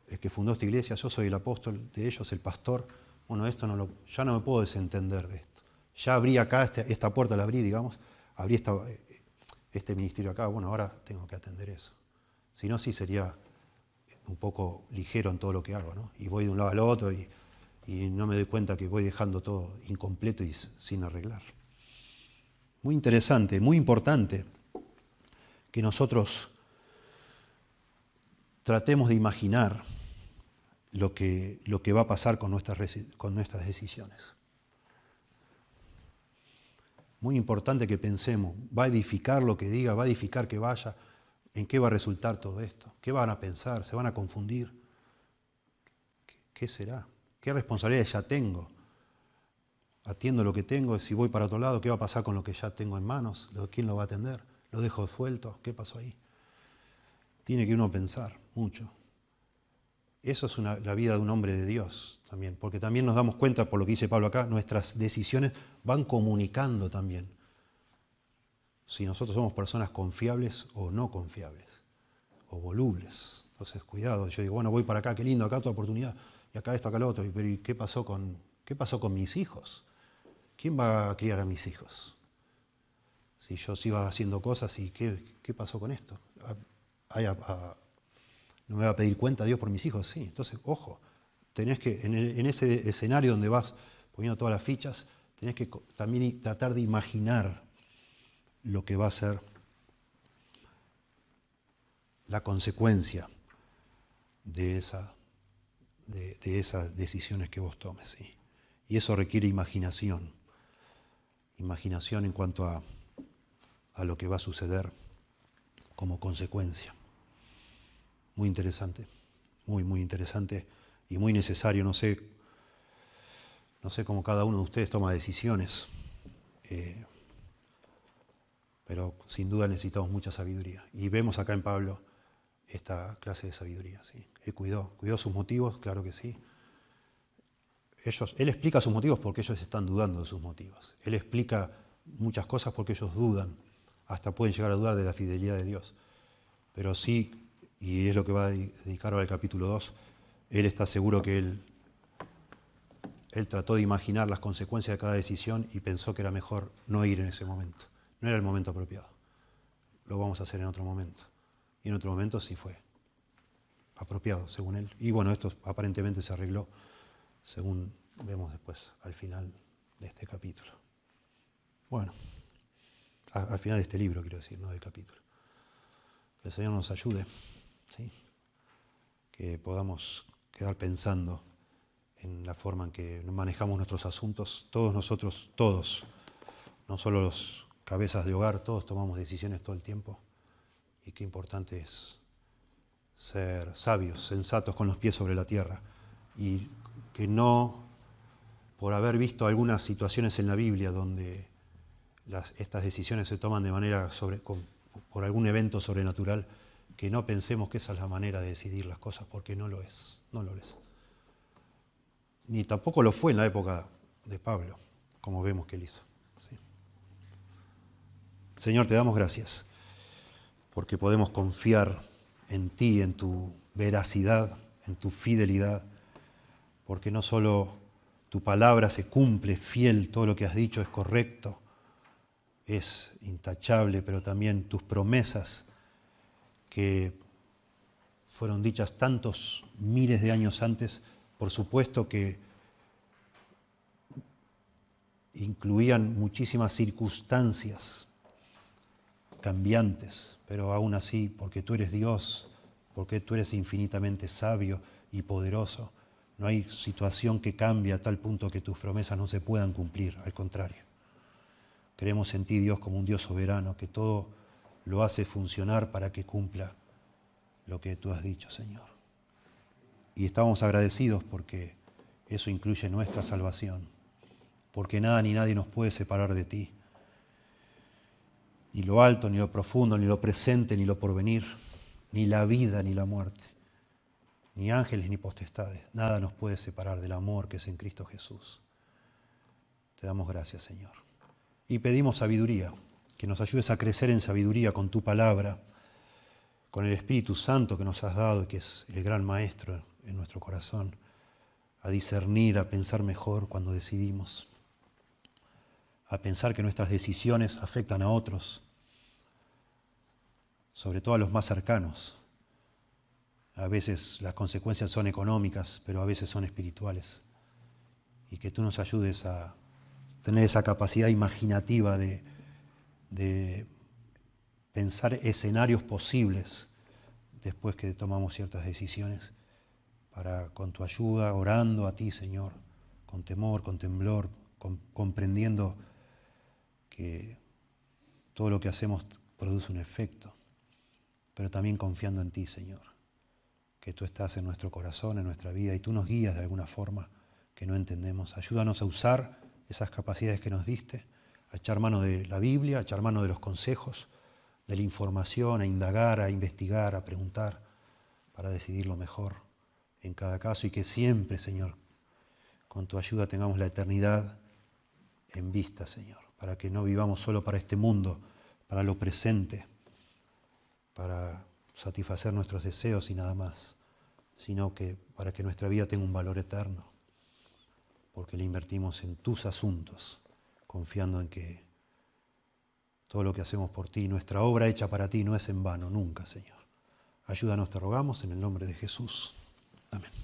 Speaker 1: el que fundó esta iglesia, yo soy el apóstol de ellos, el pastor. Bueno, ya no me puedo desentender de esto. Ya abrí acá, esta puerta la abrí, digamos, abrí este ministerio acá, bueno, ahora tengo que atender eso. Si no, sí sería un poco ligero en todo lo que hago, ¿no? Y voy de un lado al otro y no me doy cuenta que voy dejando todo incompleto y sin arreglar. Muy interesante, muy importante que nosotros tratemos de imaginar lo que va a pasar con nuestras decisiones. muy importante que pensemos. ¿Va a edificar lo que diga? ¿Va a edificar que vaya? ¿En qué va a resultar todo esto? ¿Qué van a pensar? ¿Se van a confundir? ¿Qué será? ¿Qué responsabilidades ya tengo? ¿Atiendo lo que tengo? Si voy para otro lado, ¿qué va a pasar con lo que ya tengo en manos? ¿Quién lo va a atender? ¿Lo dejo suelto? ¿Qué pasó ahí? Tiene que uno pensar mucho. Eso es la vida de un hombre de Dios también, porque también nos damos cuenta, por lo que dice Pablo acá, nuestras decisiones van comunicando también si nosotros somos personas confiables o no confiables, o volubles. Entonces, cuidado, yo digo, bueno, voy para acá, qué lindo, acá otra oportunidad, y acá esto, acá lo otro, pero ¿y qué pasó con mis hijos? ¿Quién va a criar a mis hijos? Si yo sigo haciendo cosas, ¿y qué pasó con esto? ¿No me va a pedir cuenta Dios por mis hijos? Sí, entonces, ojo, tenés que, en ese escenario donde vas poniendo todas las fichas, tenés que también tratar de imaginar lo que va a ser la consecuencia de esas decisiones que vos tomes. ¿Sí? Y eso requiere imaginación. Imaginación en cuanto a lo que va a suceder como consecuencia. Muy interesante, muy interesante y muy necesario. No sé cómo cada uno de ustedes toma decisiones, pero sin duda necesitamos mucha sabiduría. Y vemos acá en Pablo esta clase de sabiduría. ¿Sí? Él cuidó sus motivos, claro que sí. Él explica sus motivos porque ellos están dudando de sus motivos. Él explica muchas cosas porque ellos dudan, hasta pueden llegar a dudar de la fidelidad de Dios. Pero sí, y es lo que va a dedicar ahora el capítulo 2, él está seguro que él trató de imaginar las consecuencias de cada decisión y pensó que era mejor no ir en ese momento. No era el momento apropiado. Lo vamos a hacer en otro momento. Y en otro momento sí fue apropiado, según él. Y bueno, esto aparentemente se arregló, según vemos después, al final de este capítulo. Bueno, al final de este libro, quiero decir, no del capítulo. Que el Señor nos ayude, ¿sí? Que podamos quedar pensando en la forma en que manejamos nuestros asuntos. Todos nosotros, no solo los cabezas de hogar, todos tomamos decisiones todo el tiempo. Y qué importante es ser sabios, sensatos, con los pies sobre la tierra. Y que no, por haber visto algunas situaciones en la Biblia donde estas decisiones se toman de manera por algún evento sobrenatural, que no pensemos que esa es la manera de decidir las cosas, porque no lo es, no lo es. Ni tampoco lo fue en la época de Pablo, como vemos que él hizo. ¿Sí? Señor, te damos gracias, porque podemos confiar en ti, en tu veracidad, en tu fidelidad, porque no solo tu palabra se cumple fiel, todo lo que has dicho es correcto, es intachable, pero también tus promesas que fueron dichas tantos miles de años antes, por supuesto que incluían muchísimas circunstancias cambiantes, pero aún así, porque tú eres Dios, porque tú eres infinitamente sabio y poderoso, no hay situación que cambie a tal punto que tus promesas no se puedan cumplir, al contrario. Creemos en ti, Dios, como un Dios soberano, que todo lo hace funcionar para que cumpla lo que tú has dicho, Señor. Y estamos agradecidos porque eso incluye nuestra salvación, porque nada ni nadie nos puede separar de ti. Ni lo alto, ni lo profundo, ni lo presente, ni lo porvenir, ni la vida, ni la muerte, ni ángeles, ni potestades. Nada nos puede separar del amor que es en Cristo Jesús. Te damos gracias, Señor. Y pedimos sabiduría, que nos ayudes a crecer en sabiduría con tu palabra, con el Espíritu Santo que nos has dado y que es el gran Maestro en nuestro corazón, a discernir, a pensar mejor cuando decidimos, a pensar que nuestras decisiones afectan a otros, sobre todo a los más cercanos. A veces las consecuencias son económicas, pero a veces son espirituales. Y que tú nos ayudes a tener esa capacidad imaginativa de pensar escenarios posibles después que tomamos ciertas decisiones, para con tu ayuda, orando a ti, Señor, con temor, con temblor, comprendiendo que todo lo que hacemos produce un efecto, pero también confiando en ti, Señor, que tú estás en nuestro corazón, en nuestra vida, y tú nos guías de alguna forma que no entendemos. Ayúdanos a usar esas capacidades que nos diste, a echar mano de la Biblia, a echar mano de los consejos, de la información, a indagar, a investigar, a preguntar, para decidir lo mejor en cada caso, y que siempre, Señor, con tu ayuda tengamos la eternidad en vista, Señor, para que no vivamos solo para este mundo, para lo presente, para satisfacer nuestros deseos y nada más, sino que para que nuestra vida tenga un valor eterno, porque le invertimos en tus asuntos, confiando en que todo lo que hacemos por ti, nuestra obra hecha para ti, no es en vano, nunca, Señor. Ayúdanos, te rogamos, en el nombre de Jesús. Amén.